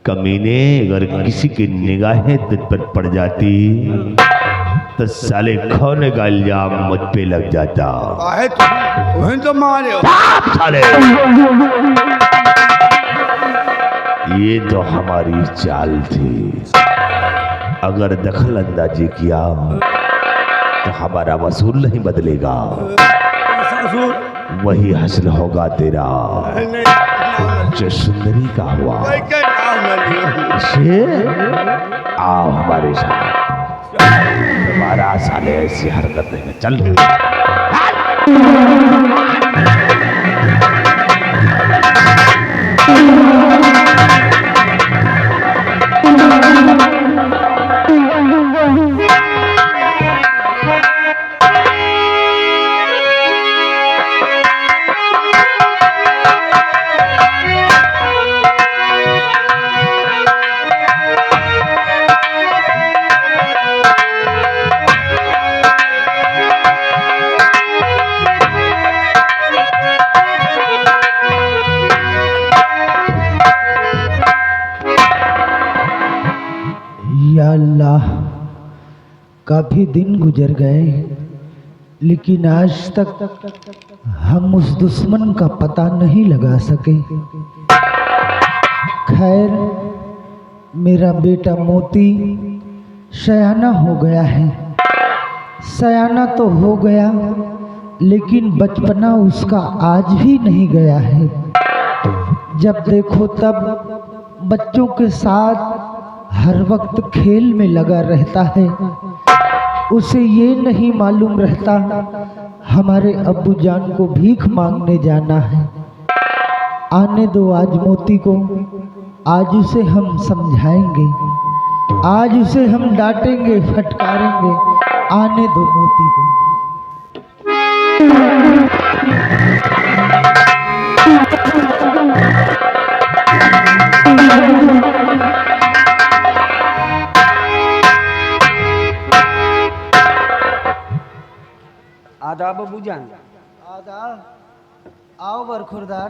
कमीने, अगर किसी की निगाहें तुझ पर पड़ जाती तो साले खोने का इल्जाम मुझ पे लग जाता। काहे तुम्हें तो मारे हो साले, ये तो हमारी चाल थी। अगर दखल अंदाजी किया तो हमारा वसूल नहीं बदलेगा, वही हासिल होगा तेरा जो सुंदरी का हुआ। आओ हमारे साथ, तुम्हारा साले ऐसी हरकत नहीं। चल या अल्लाह, काफी दिन गुजर गए लेकिन आज तक हम उस दुश्मन का पता नहीं लगा सके। खैर, मेरा बेटा मोती सयाना हो गया है। सयाना तो हो गया लेकिन बचपना उसका आज भी नहीं गया है। जब देखो तब बच्चों के साथ हर वक्त खेल में लगा रहता है। उसे ये नहीं मालूम रहता हमारे अब्बू जान को भीख मांगने जाना है। आने दो आज मोती को, आज उसे हम समझाएंगे, आज उसे हम डांटेंगे, फटकारेंगे। आने दो मोती को। आदाब अबू जान। आदाब। आओ बरखुरदार।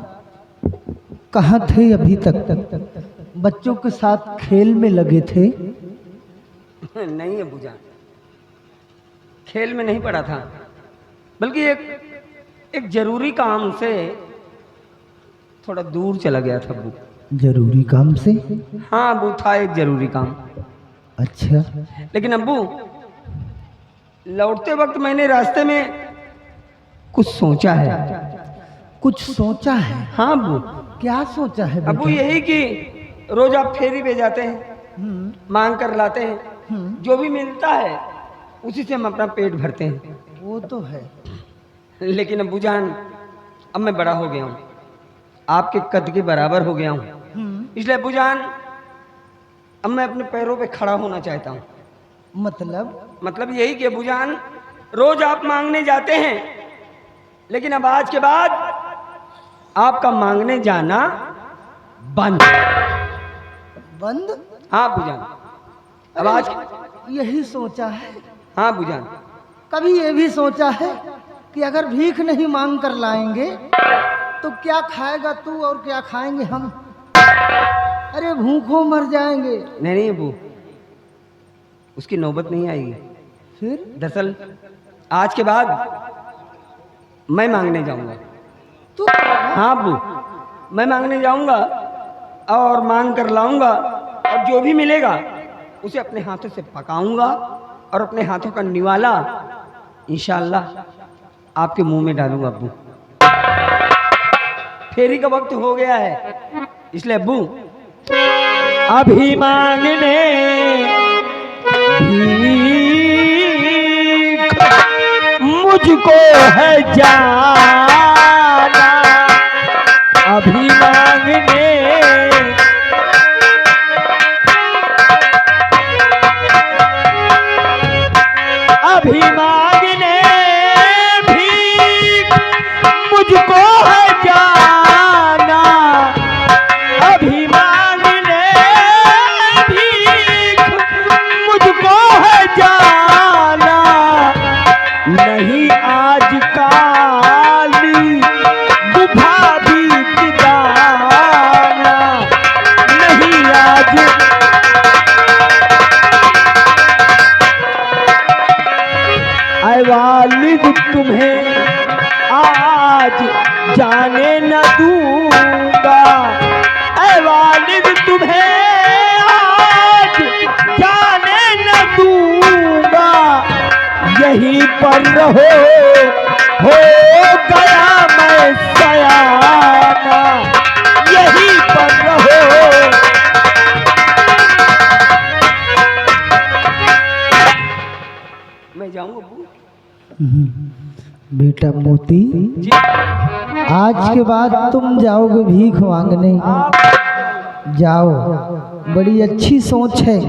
कहाँ थे अभी तक? बच्चों के साथ खेल में लगे थे? नहीं अबू जान, खेल में नहीं पड़ा था, बल्कि एक जरूरी काम से थोड़ा दूर चला गया था अबू। जरूरी काम से? हाँ अबू, था एक जरूरी काम। अच्छा। लेकिन अबू, लौटते वक्त मैंने रास्ते में कुछ सोचा है। कुछ सोचा है? हाँ अबू। क्या सोचा है बेटा? अबू यही कि रोज आप फेरी पे जाते हैं, मांग कर लाते हैं, जो भी मिलता है उसी से हम अपना पेट भरते हैं। वो तो है। लेकिन अबू जान, अब मैं बड़ा हो गया हूँ, आपके कद के बराबर हो गया हूँ, इसलिए अबू जान अब मैं अपने पैरों पे खड़ा होना चाहता हूँ। मतलब यही कि अबू जान, रोज आप मांगने जाते हैं, लेकिन अब आज के बाद आपका मांगने जाना बंद। बंद? हाँ बुजान, अब आज यही सोचा है, हाँ बुजान, कभी ये भी सोचा है कि अगर भीख नहीं मांग कर लाएंगे तो क्या खाएगा तू और क्या खाएंगे हम? अरे भूखों मर जाएंगे। नहीं नहीं अबू, उसकी नौबत नहीं आएगी। फिर दरअसल आज के बाद मैं मांगने जाऊंगा। तू? हाँ अबू, मैं मांगने जाऊंगा और मांग कर लाऊंगा, और जो भी मिलेगा उसे अपने हाथों से पकाऊंगा और अपने हाथों का निवाला इंशाअल्लाह आपके मुंह में डालूंगा अब्बू। फेरी का वक्त हो गया है, इसलिए अब्बू अभी मांगने भीख मुझको है जाना, अभी मांगने अभी मांगने भीख मुझको है जाना, अभी मांगने भीख मुझको है जाना, नहीं आज काली गुफा भी ठिकाना, नहीं आज ऐ वालिद तुम्हें आज जाने न दूंगा, ऐ वालिद तुम्हें आज जाने न दूंगा, यहीं पर रहो हो गया मैं सयाना, यहीं पर रहो। मैं जाऊंगा अब्बू। बेटा मोती, आज के बाद तुम जाओगे भीख मांगने। जाओ, बड़ी अच्छी सोच है,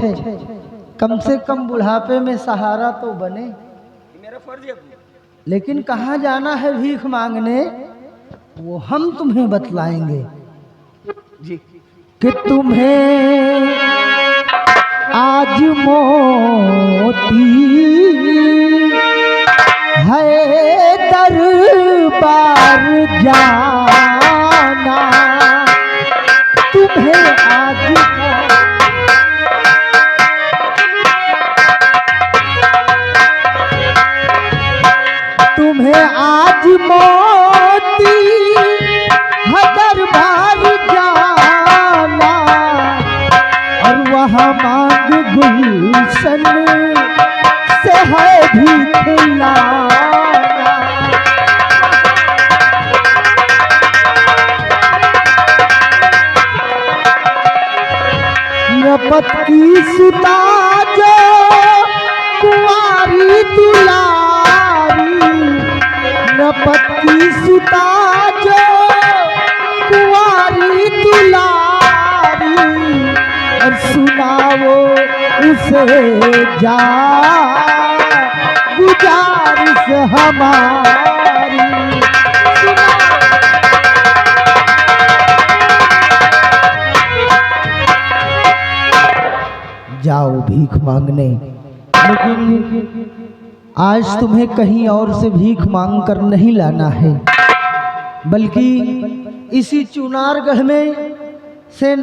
कम से कम बुढ़ापे में सहारा तो बने। मेरा फर्ज है अब्बू। लेकिन कहाँ जाना है भीख मांगने वो हम तुम्हें बतलाएंगे जी। कि तुम्हें आज मोती है दरबार जाना, तुम्हें आज तुम्हें आज मोती है दरबार जाना, और वहाँ मांग गुलशन से है भीख लाना। नपत की सुता जो कुंवारी दुलारी, नपत की सुता जो कुंवारी दुलारी, और सुनाओ उसे जा गुजारिश हमारी। जाओ भीख मांगने, लेकिन आज तुम्हें कहीं और से भीख मांग कर नहीं लाना है, बल्कि इसी चुनारगढ़ में से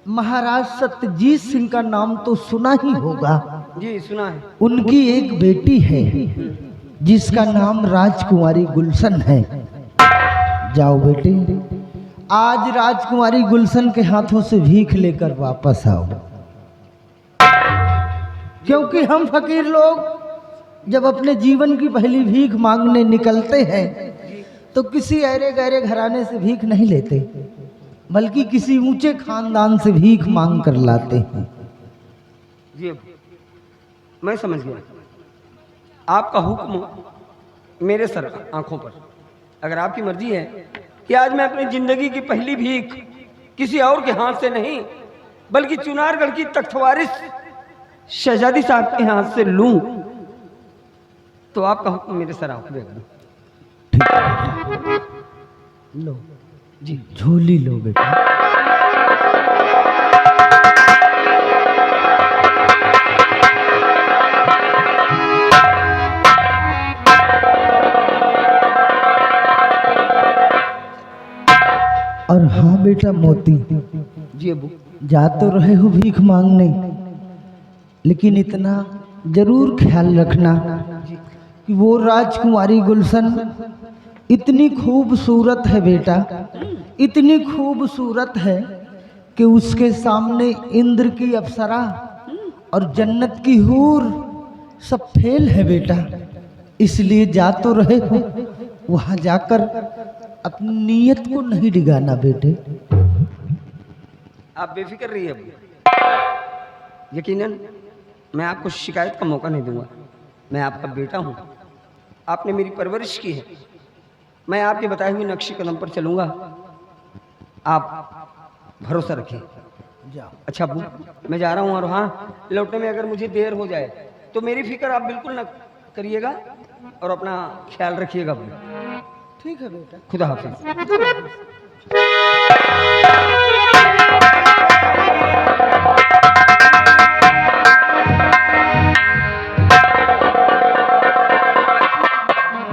महाराज सत्यजीत सिंह का नाम तो सुना ही होगा। जी सुना है। उनकी एक बेटी है जिसका नाम राजकुमारी गुलशन है। जाओ बेटे, आज राजकुमारी गुलशन के हाथों से भीख लेकर वापस आओ, क्योंकि हम फकीर लोग जब अपने जीवन की पहली भीख मांगने निकलते हैं तो किसी ऐरे गहरे घराने से भीख नहीं लेते, बल्कि किसी ऊंचे खानदान से भीख मांग कर लाते हैं। जी अब्बू, मैं समझ गया। आपका हुक्म मेरे सर आंखों पर। अगर आपकी मर्जी है कि आज मैं अपनी जिंदगी की पहली भीख किसी और के हाथ से नहीं, बल्कि चुनारगढ़ की तख्तवारिस शहजादी साहब के हाथ से लूं, तो आपका हुक्म मेरे सर आंखों पर। लो जी, झोली लो बेटा। और हाँ बेटा मोती, जी अबू। जा तो रहे हो भीख मांगने, लेकिन इतना जरूर ख्याल रखना कि वो राजकुमारी गुलशन इतनी खूबसूरत है बेटा, इतनी खूबसूरत है कि उसके सामने इंद्र की अप्सरा और जन्नत की हूर सब फेल है बेटा। इसलिए जा तो रहे हो, वहां जाकर अपनी नीयत को नहीं डिगाना बेटे। आप बेफिक्र रहिए अबू, यकीनन मैं आपको शिकायत का मौका नहीं दूंगा। मैं आपका बेटा हूं, आपने मेरी परवरिश की है, मैं आपके बताए हुए नक्शे कदम पर चलूंगा, आप भरोसा रखिए। अच्छा अबू, मैं जा रहा हूं, और हाँ, लौटने में अगर मुझे देर हो जाए तो मेरी फिक्र आप बिल्कुल न करिएगा और अपना ख्याल रखिएगा अबू। ठीक है बेटा, खुदा हाफिज।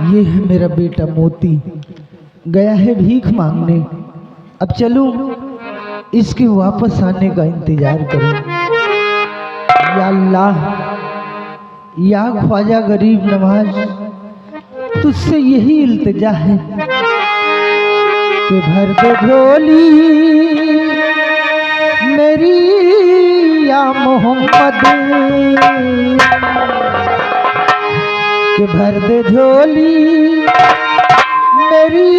ये है मेरा बेटा मोती, गया है भीख मांगने। अब चलूं, इसके वापस आने का इंतजार करूं। या अल्लाह, या ख्वाजा गरीब नवाज, तुझसे यही इल्तिजा है कि भर दे झोली मेरी या मोहम्मद, कि भर दे झोली मेरी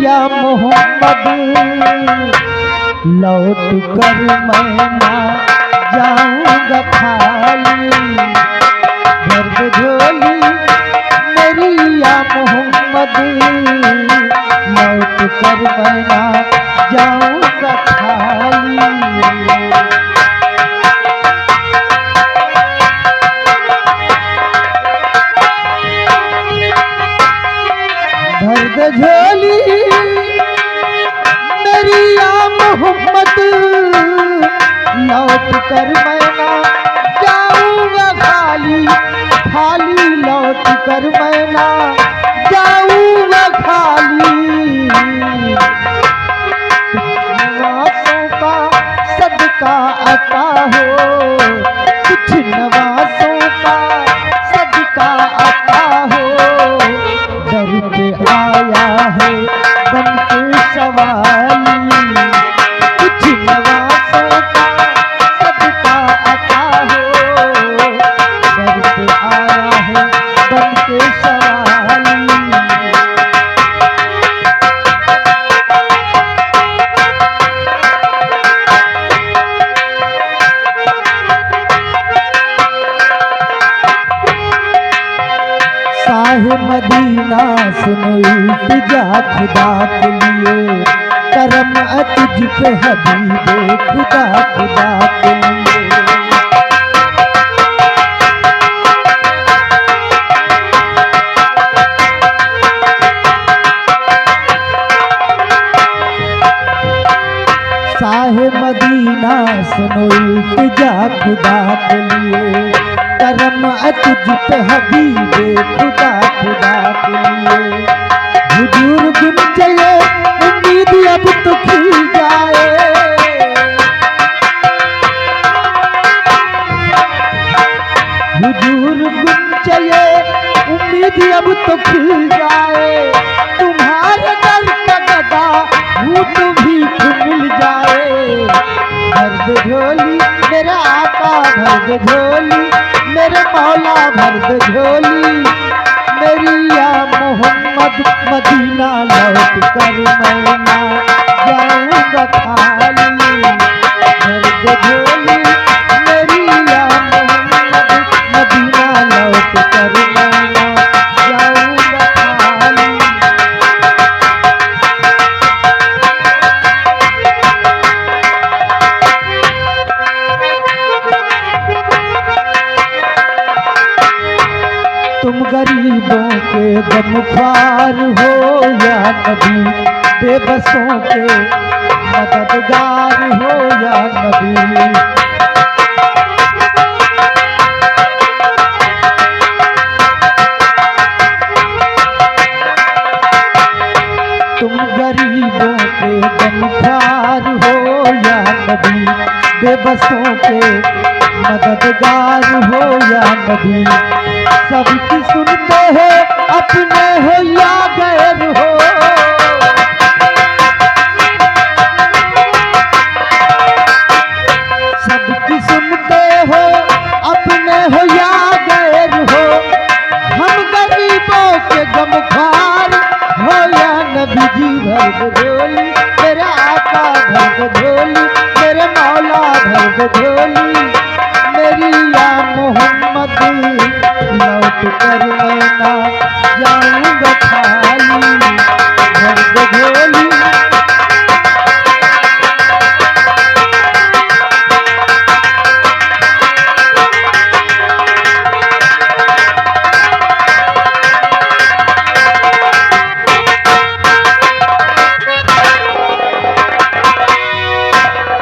या मोहम्मद, लौट कर मैं ना जाऊंगा खाली। भर दे झोली मेरी या मोहम्मद, लौट कर मैं ना जाऊंगा खाली। भर दे झोली मेरी या मोहम्मद, लौट कर मैं ना जाऊंगा खाली। खाली लौट कर मैं ना जाऊंगा खाली। नवासों का सदका आता हो, कुछ नवासों का सदका आता हो, दर पे आया है बन के सवाली। कुछ नवासों का सदका आता हो, दर पे आया है बन के सवाली। साहे मदीना सुनो इल्तिजा खुदा के लिए, करम तुझ पे हबीबे खुदा खुदा के लिए। साहे मदीना सुनो इल्तिजा खुदा के लिए, करम तुझ पे हबीबे खुदा खुदा के लिए। हुजूर गुम चले उम्मीद अब तो खिल जाए, हुजूर गुम चले उम्मीद अब तो खिल जाए। तुम्हारे दर का गदा भूत भी मिल जाए। भर दे झोली मेरा आका, भर दे झोली मेरे मौला, भर दे झोली मेरी या मोहम्मद, मदीना लौट कर मैं ना जाऊंगा खाली। भर दे झोली मेरी या मोहम्मद, मदीना लौट कर मैं ना जाऊंगा खाली। तुम गरीबों के गमख्वार हो, या नबी, बेबसों के मददगार हो या नबी। तुम गरीबों के गमख्यार हो या नबी, बेबसों के मददगार हो या नबी। सबकी सुनते हो, अपने हो या गैर हो, सबकी सुनते हो, अपने हो या गैर हो। हम गरीबों के गमख्यार हो या नबी जी। भर झोली मेरे आका, भर झोली मेरे मौला, भर झोली मेरी या मोहम्मद। लौट कर मैं ना जाऊंगा खाली, भर झोली।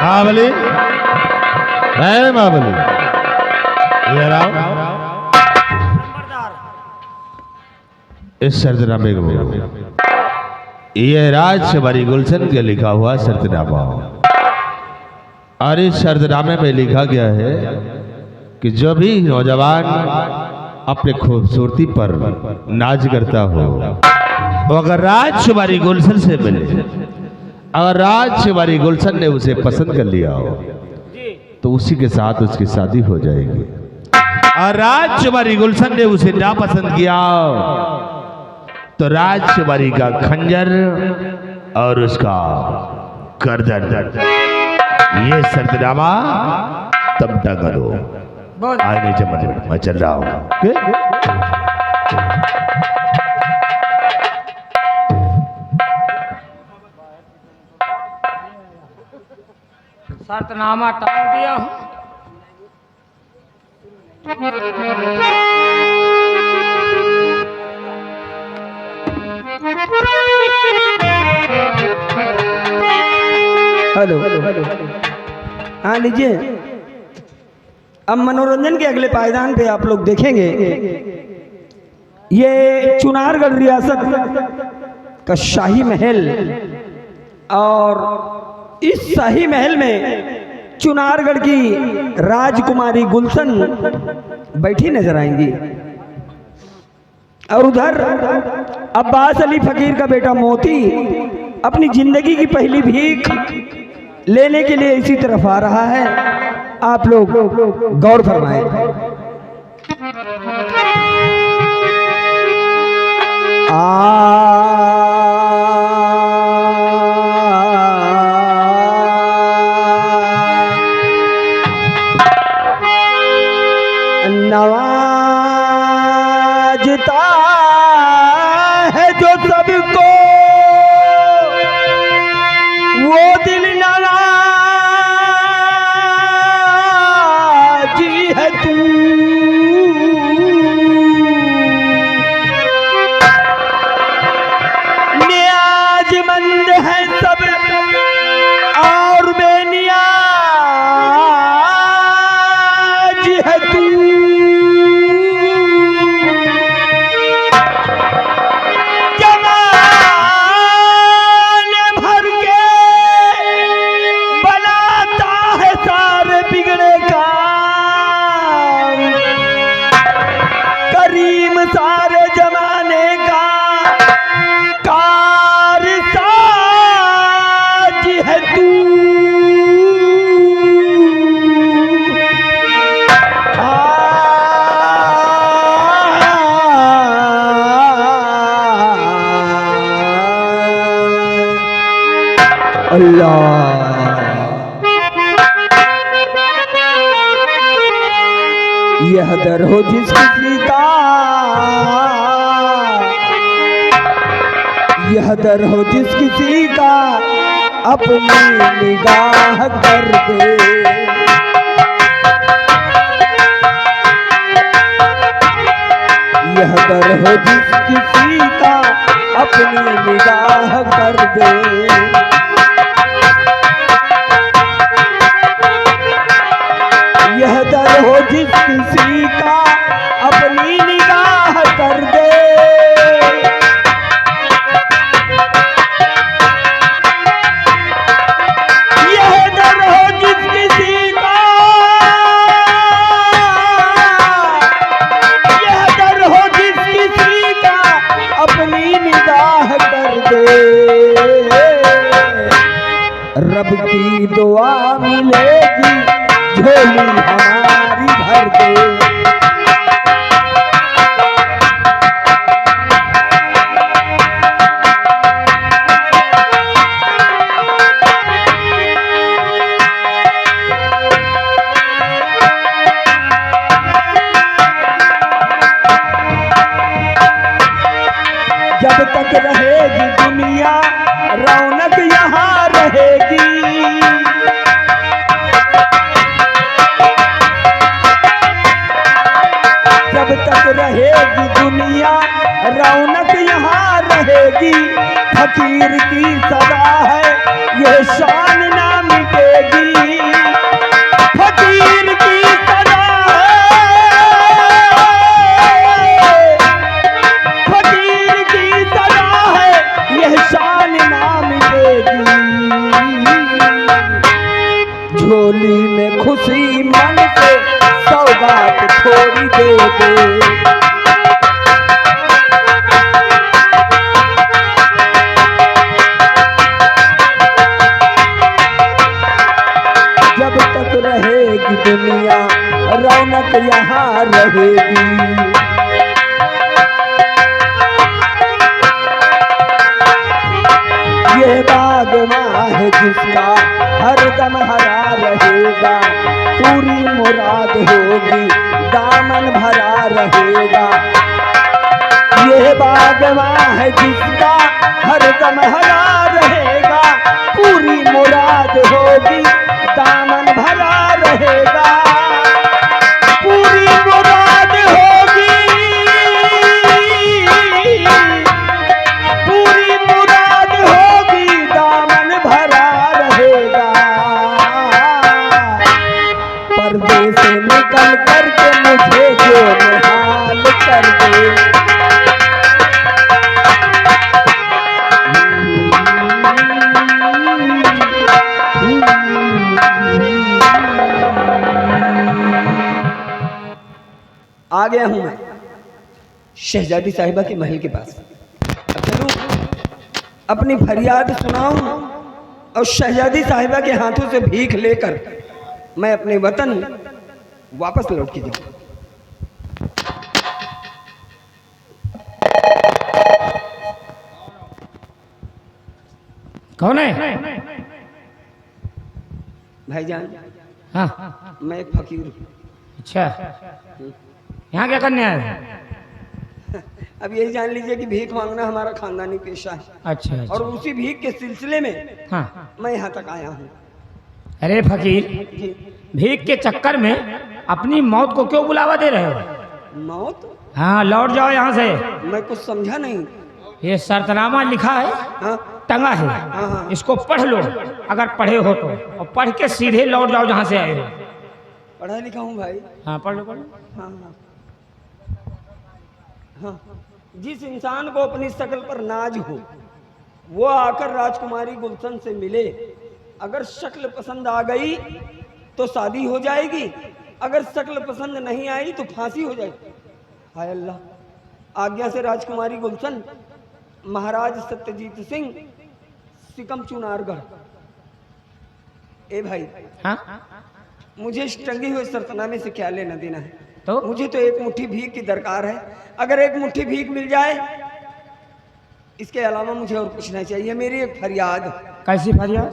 महाबली, है महाबली, इधर आओ। इस शर्तनामे को ये राजकुमारी गुलशन के लिखा हुआ शर्तनामा, और इस शर्तनामे में लिखा गया है कि जो भी नौजवान अपने खूबसूरती पर नाज करता हो, वो अगर राजकुमारी गुलशन से मिले, अगर राजकुमारी गुलशन ने उसे पसंद कर लिया हो, तो उसी के साथ उसकी शादी हो जाएगी। और राजकुमारी गुलशन ने उसे ना पसंद किया तो राजकुमारी का खंजर और उसका गर्दन। ये शर्तनामा तब तक करो। आज नहीं, मैं चल रहा हूँ। शर्तनामा टाल दिया हूँ। हेलो, हाँ लीजिए। अब मनोरंजन के अगले पायदान पे आप लोग देखेंगे, ये चुनारगढ़ रियासत का शाही महल, और इस शाही महल में चुनारगढ़ की राजकुमारी गुलशन बैठी नजर आएंगी, और उधर अब्बास अली फकीर का बेटा मोती अपनी जिंदगी की पहली भीख लेने के लिए इसी तरफ आ रहा है। आप लोग गौर फरमाएं। नवाजता है जो सबको, वो दिल नाराजी है तू। नियाजमंद है सब और बेनियाज है तू। सारे जमाने का कारसाज है तू। अल्लाह यह दर हो जिस किसी का, यह दर हो जिस किसी का, अपनी निगाह कर दे। यह दर हो जिस किसी का, अपनी निगाह कर दे। यह दर हो जिस किसी का अपनी निगाह कर दे। यह दर हो जिस किसी का, यह दर हो जिस किसी का अपनी निगाह कर दे। रब की दुआ मिलेगी झोली हमारी भर दे। जब तक रहेगी दुनिया रौनक यहाँ रहेगी। जब तक रहेगी दुनिया रौनक यहाँ रहेगी। फकीर की सदा है ये शान ना मिटेगी। फकीर की सदा है, फकीर की सदा है यह शान ना मिटेगी। झोली में खुशी मन से सौगात थोड़ी दे दे। जब तक रहेगी दुनिया रौनक यहाँ रहेगी। ये बागवां है जिसका हरदम हरा रहेगा। पूरी मुराद होगी दामन भरा रहेगा। ये बागवां है जिसका हरदम हरा रहेगा। पूरी मुराद होगी दामन भरा रहेगा। पूरी मुराद होगी, पूरी मुराद होगी दामन भरा रहेगा। पर्दे से निकल करके मुझे जो निहाल कर दे। आ गया हूं मैं शहजादी साहिबा के महल के पास। अब चलूं अपनी फरियाद सुनाऊं और शहजादी साहिबा के हाथों से भीख लेकर मैं अपने वतन वापस लौट के जाऊं। कौन है? भाईजान हाँ, मैं एक फकीर हूँ। अच्छा, यहाँ क्या करने आए? अब यही जान लीजिए कि भीख मांगना हमारा खानदानी पेशा है। अच्छा, अच्छा। और उसी भीख के सिलसिले में हाँ। मैं यहाँ तक आया हूँ। अरे फकीर, भीख के चक्कर में अपनी मौत को क्यों बुलावा दे रहे हो? मौत? हाँ, लौट जाओ यहाँ से। मैं कुछ समझा नहीं। ये शर्तनामा लिखा है, हाँ टंगा है, हाँ। इसको पढ़ लो अगर पढ़े हो तो, और पढ़ के सीधे लौट जाओ जहाँ से आए हो। पढ़ा लिखा हूँ भाई। हाँ, पढ़ लो, पढ़ लो। हाँ हाँ हाँ। जिस इंसान को अपनी शक्ल पर नाज हो वो आकर राजकुमारी गुलशन से मिले। अगर शक्ल पसंद आ गई तो शादी हो जाएगी, अगर शक्ल पसंद नहीं आई तो फांसी हो जाएगी। हाय अल्लाह, आज्ञा से राजकुमारी गुलशन, महाराज सत्यजीत सिंह, सिकम चुनारगढ़। ए भाई, हाँ? मुझे इस टंगी हुए शर्तनामे से क्या लेना देना है? तो मुझे तो एक मुट्ठी भीख की दरकार है। अगर एक मुट्ठी भीख मिल जाए, इसके अलावा मुझे और कुछ नहीं चाहिए। मेरी एक फरियाद। कैसी फरियाद?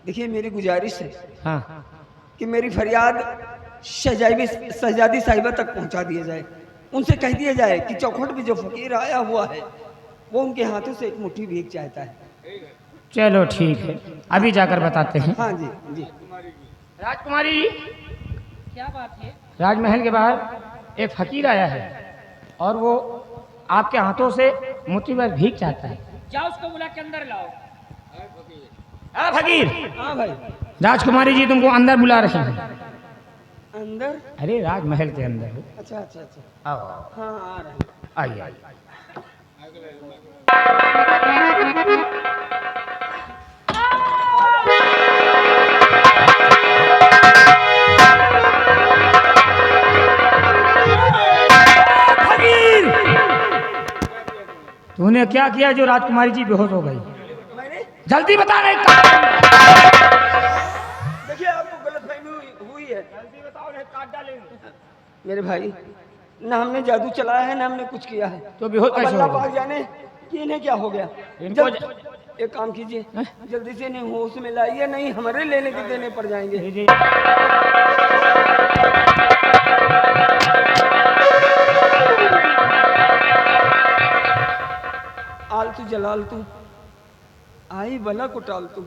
देखिए, मेरी गुजारिश है हाँ, कि मेरी फरियाद शहजादी साहिबा तक पहुंचा दिया जाए। उनसे कह दिया जाए कि चौखट में जो फकीर आया हुआ है वो उनके हाथों से एक मुट्ठी भीख चाहता है। चलो ठीक है, अभी जाकर बताते हैं। हाँ जी जी। राजकुमारी जी, क्या बात है? राजमहल के बाहर एक फकीर आया है और वो आपके हाथों से मोती बार भीख चाहता है। जाओ उसको बुला के अंदर लाओ। फकीर, हाँ भाई। राजकुमारी जी तुमको अंदर बुला रही हैं। अंदर? अरे राजमहल के अंदर। अच्छा अच्छा अच्छा। आओ हाँ आ रहे हैं। आइए आइए। तूने क्या किया जो राजकुमारी जी बेहोश हो गई? मैंने जल्दी बता रहे। देखिए आपको गलतफहमी हुई है। जल्दी बताओ नहीं काट डालेंगे। मेरे भाई, ना हमने जादू चलाया है ना हमने कुछ किया है। तो बेहोश अब कैसे अल्लाह हो गए? पाक जाने कि इन्हें क्या हो गया। इनको एक काम कीजिए, जल्दी से इन्हें होश में लाइए, नहीं हमारे लेने के देने पड़ जाएंगे। आलतू जलालतू आई भला कुटालतू।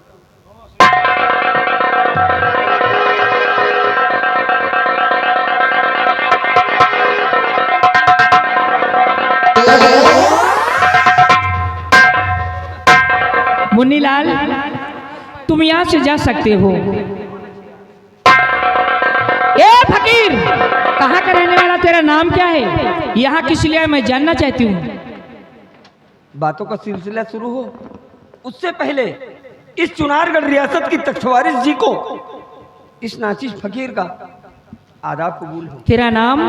मुन्नीलाल, तुम यहाँ से जा सकते हो। ए फकीर, कहाँ का रहने वाला, तेरा नाम क्या है? यहाँ किस लिए मैं जानना चाहती हूँ। बातों का सिलसिला शुरू हो उससे पहले इस चुनारगढ़ रियासत की तख्तवारिस जी को इस नाचिस फकीर का आदाब कबूल हो। तेरा नाम?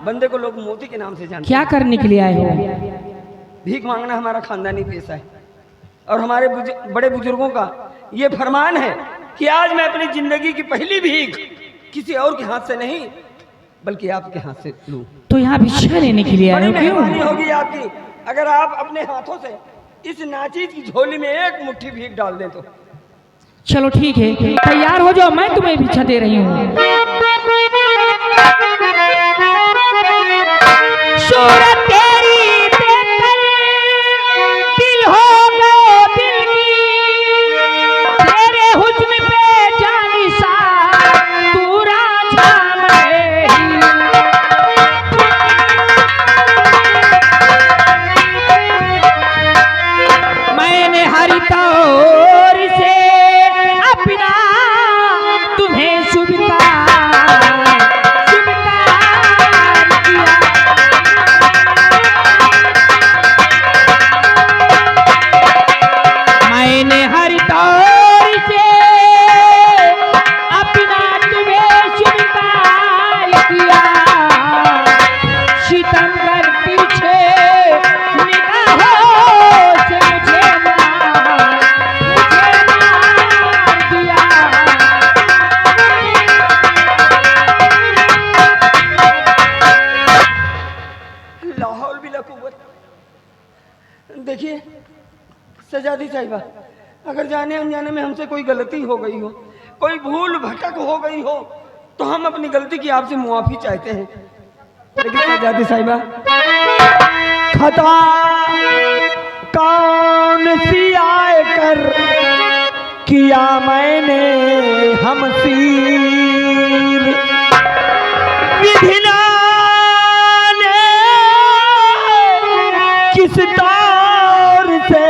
बंदे को लोग मोती के नाम से जानते क्या करने के लिए आए हो? हैं। भीख मांगना हमारा खानदानी पेशा है और हमारे बड़े बुजुर्गों का ये फरमान है कि आज मैं अपनी जिंदगी की पहली भीख किसी और के हाथ से नहीं बल्कि आपके हाथ से लूं। तो यहाँ भिक्षा लेने के लिए आए बड़ी हो? क्यों? मेहरबानी होगी आपकी अगर आप अपने हाथों से इस नाचीज की झोली में एक मुट्ठी भीख डाल दें तो। चलो ठीक है, तैयार हो जाओ, मैं तुम्हें भिक्षा दे रही हूँ। सूरत तेरी देखकर दिल हो गए दिल की, तेरे हुस्न पे जानी सा तू राजा नहीं। मैंने हर तौर से अपना तुम्हें स्वीकार किया। मैंने हर तौर से अपना तुम्हें स्वीकार किया। सितमगर पीछे निगाहों से मुझे मार दिया। लाहौल भी लकूबत। देखिए सजादी साहिबा, अगर जाने अनजाने में हमसे कोई गलती हो गई हो, कोई भूल भटक हो गई हो तो हम अपनी गलती की आपसे मुआफी चाहते हैं। लेकिन सजादी साहिबा, खता कौन सी आए कर किया मैंने हमसीर, विधिना ने किस दौर से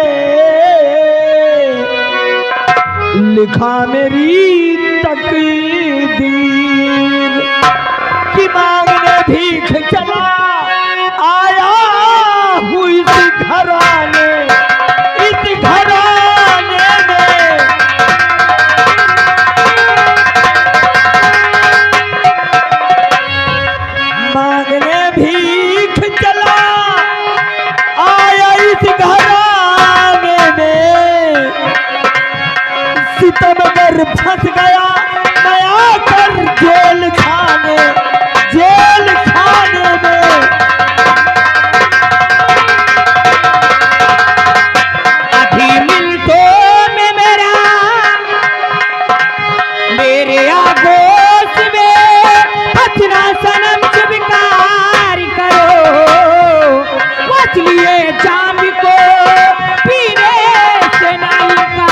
लिखा मेरी तकदीर कि मांगने भीख चला आया हूँ इस घराने में। मांगने भीख चला आया इस घराने में, सितमगर फंस गया मैं आकर जेल खाने में। अभी मिलतों में मेरे आगोश में हथना सनम स्वीकार करो। मछलिए जाम को पीने से नाई का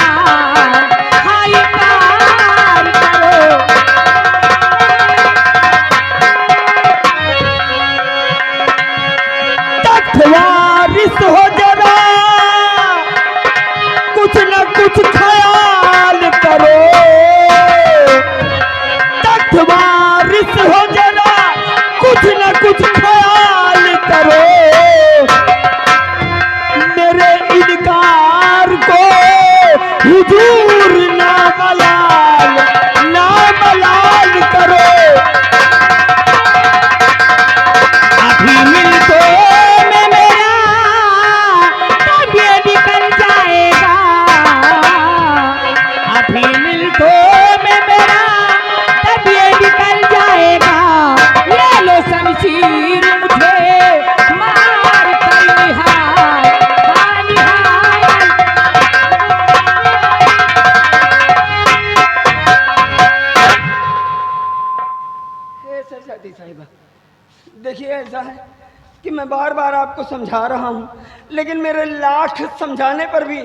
हुजूर ना मलाल करो, अभी मिनटों में मेरा तब ये निकल जाएगा, अभी मिनटों में मेरा तब ये निकल जाएगा, ये लो शमशीर मुझे मार कर निहाय, हाँ निहाय। हे शहजादी साहिबा, देखिए ऐसा है कि मैं बार बार आपको समझा रहा हूँ, लेकिन मेरे लाख समझाने पर भी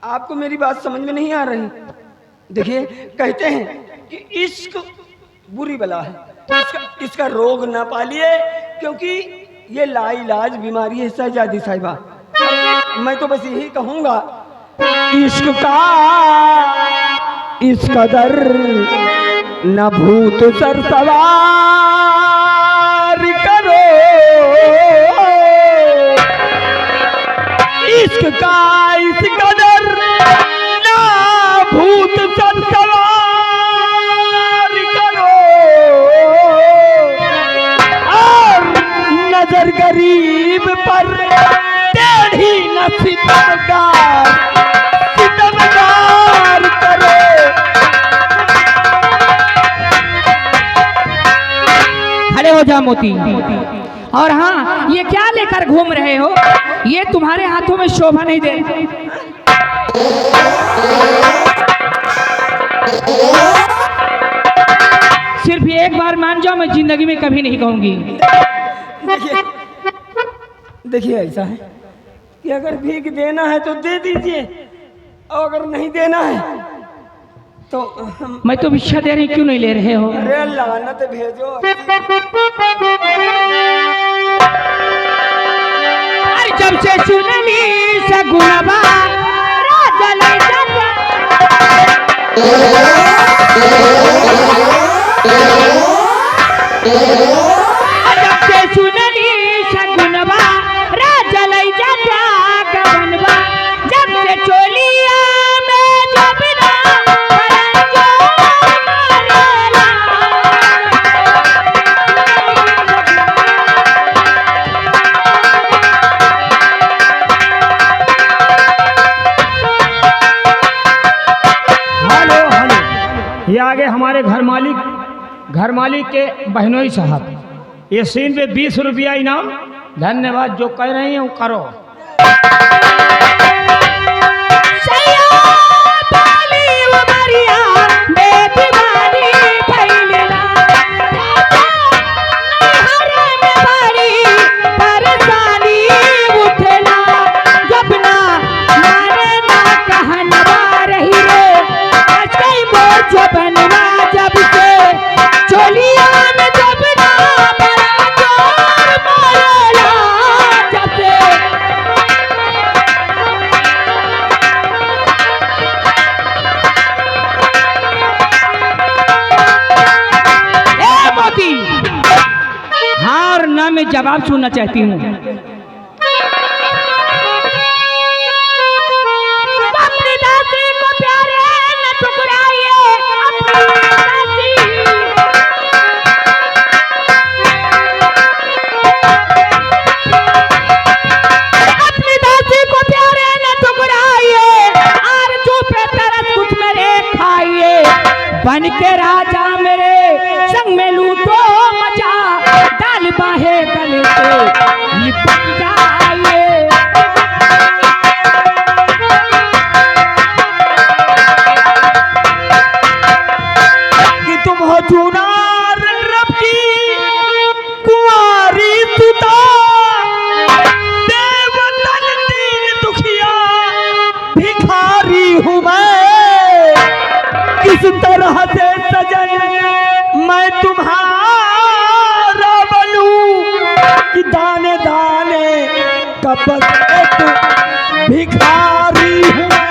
आपको मेरी बात समझ में नहीं आ रही। देखिए कहते हैं कि इश्क बुरी बला है, तो इसका रोग ना पालिए, क्योंकि ये लाइलाज बीमारी है शहजादी साहिबा। मैं तो बस यही कहूँगा, इश्क का इस कदर न भूत सर सवार करो, इश्क का इस कदर न भूत सर सवार करो, और नजर गरीब पर टेढ़ी न सितमगार करो। खड़े हो जा मोती। और हाँ, ये क्या लेकर घूम रहे हो? ये तुम्हारे हाथों में शोभा नहीं दे। सिर्फ ये एक बार मान जाओ, मैं जिंदगी में कभी नहीं कहूंगी। देखिए ऐसा है कि अगर भीख देना है तो दे दीजिए, और अगर नहीं देना है तो मैं तो भिक्षा दे रही, क्यों नहीं ले रहे हो? अरे लानत भेजो। अरे जब से सुनली सगुनवा राजा ले जाता, जब से सुनली सगुनवा राजा ले जाता गवनवा, जब से चोलिया में जब ना परंजो मारेला। हेलो हेलो, ये आगे हमारे घर मालिक के बहनोई साहब, ये सीन पे 20 रुपया इनाम। धन्यवाद, जो कह रही हैं वो करो। मैं जवाब सुनना चाहती हूँ। अपनी दासी को प्यारे न ठुकराइए, अपनी दासी को प्यारे न ठुकराइए, आरज़ू पे तरस कुछ मेरे खाइए, बन के राजा मेरे संग में लूटो मचा, डाल बाहे गले पे लिपट जाइए। कि तुम हो चुनार रब की कुंवारी सुता, देवतन दीन दुखिया भिखारी हूँ मैं, किस तरह से सजन मैं तुम्हारा बनूं, कि दाने दाने का बस एक भिखारी हूँ मैं।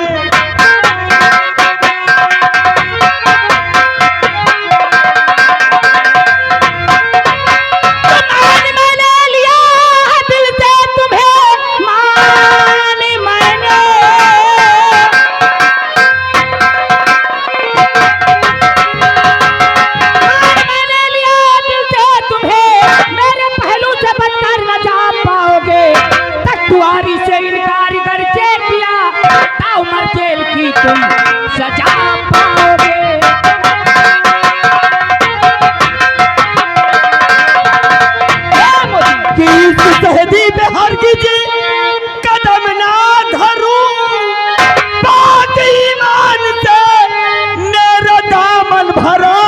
ही तुम सजा पाओगे। कि इस शहदी पे हरगिज कदम ना धरूं, बात ईमान से मेरा दामन भरा,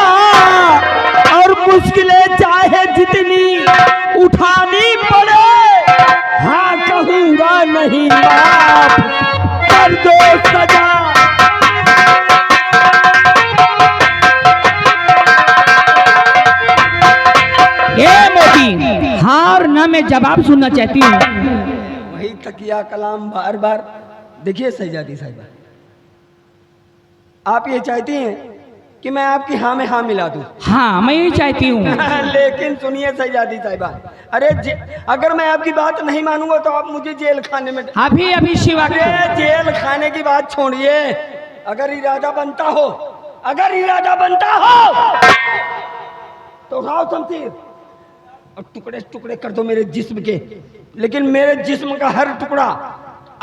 और मुश्किलें चाहे जितनी उठानी पड़े, हाँ कहूँगा नहीं माफ कर दो सजा। ये मोदी हार ना मैं जवाब सुनना चाहती हूँ। वही तकिया कलाम बार बार। देखिए शहजादी साहिबा, आप ये चाहती हैं कि मैं आपकी हाँ में हाँ मिला दूं। हाँ मैं यही चाहती हूँ। लेकिन सुनिए शहजादी साहिबा, अरे अगर मैं आपकी बात नहीं मानूंगा तो आप मुझे जेल खाने में। अभी अभी शिवा अरे जेल खाने की बात छोड़िए, अगर इरादा बनता हो, अगर इरादा बनता हो तो उठाओ शमशीर और टुकड़े टुकड़े कर दो मेरे जिस्म के। लेकिन मेरे जिस्म का हर टुकड़ा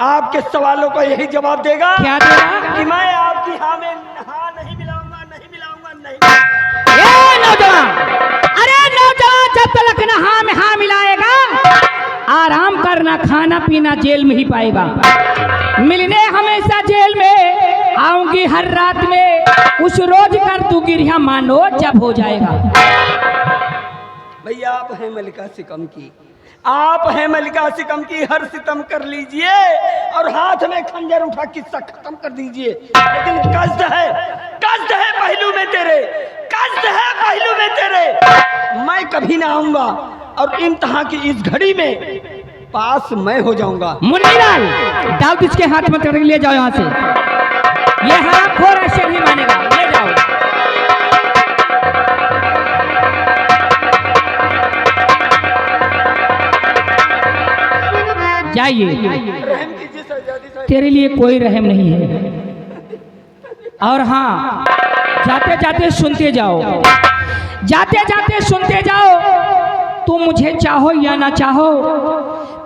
आपके सवालों का यही जवाब देगा। क्या देगा? कि मैं आपकी हाँ में हाँ नहीं मिलाऊंगा, नहीं मिलाऊंगा, नहीं। ये नौजवान, अरे नौजवान जब तक ना हाँ में हाँ मिलाएगा, आराम करना खाना पीना जेल में ही पाएगा। मिलने हमेशा जेल में आऊंगी हर रात में, उस रोज कर दूंगी रिहा मानो जब हो जाएगा। भैया आप हैं मलिका सिकम की, आप हैं मलिका सिकम की, हर सितम कर लीजिए और हाथ में खंजर उठा किस्सा खत्म कर दीजिए। लेकिन कष्ट है पहलू में तेरे, कष्ट है पहलू में तेरे। मैं कभी ना आऊंगा और इम्तिहान की इस घड़ी में पास मैं हो जाऊंगा। मुन्नीलाल डाल तो इसके हाथ में कर ले जाओ यहाँ से, ये हरामखोर ऐसे नहीं मानेगा, ले जाओ। जाइए, रहम कीजिए शहजादी साहब। तेरे लिए कोई रहम नहीं है। और हाँ, जाते जाते सुनते जाओ, जाते जाते सुनते जाओ। तुम मुझे चाहो या ना चाहो,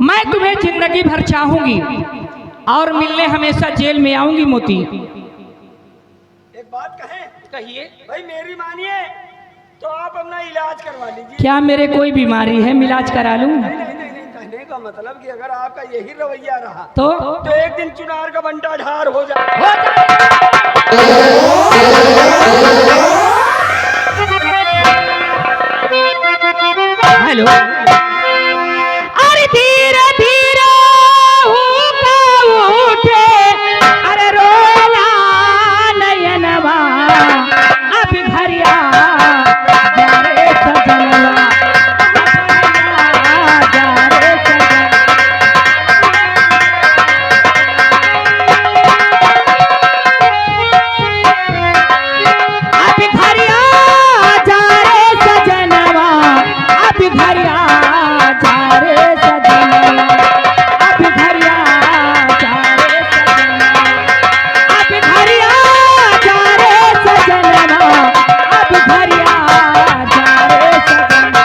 मैं तुम्हें जिंदगी भर चाहूंगी और मिलने हमेशा जेल में आऊंगी। मोती एक बात कहिए भाई, मेरी मानिए तो आप अपना इलाज करवा लीजिए। क्या मेरे कोई बीमारी है, इलाज करा लूं? नहीं, कहने का मतलब कि अगर आपका यही रवैया रहा तो एक दिन चुनार का बंटा ढार हो जाए। हेलो, अरे धीरे धीरे उठे, अरे रोला नयनवा, अभी भरिया जा रे सजनवा, जा रे सजनवा। अभी भरिया जा रे सजनवा, अभी भरिया जा रे सजनवा, अभी भरिया जा रे सजनवा, अभी भरिया जा रे सजनवा, अभी भरिया जा रे सजनवा।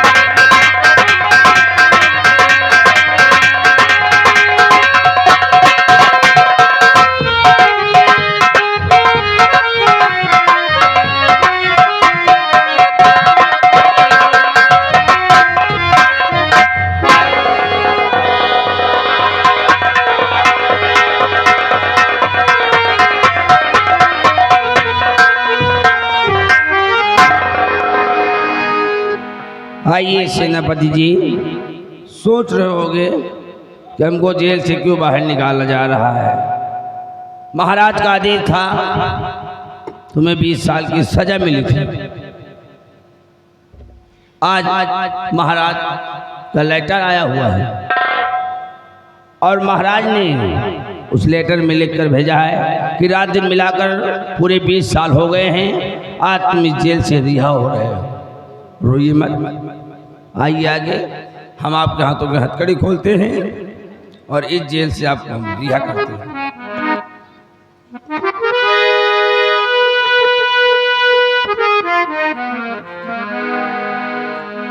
आइए सेनापति जी, सोच रहे होंगे कि हमको जेल से क्यों बाहर निकाला जा रहा है। महाराज का आदेश था, तुम्हें 20 साल की सजा मिली थी। आज महाराज का लेटर आया हुआ है और महाराज ने उस लेटर में लिखकर भेजा है कि रात दिन मिलाकर पूरे 20 साल हो गए हैं, आज तुम इस जेल से रिहा हो रहे हो। रोइए मत, आइए आगे, हम आपके हाथों में हथकड़ी खोलते हैं और इस जेल से आपको हम रिहा करते हैं।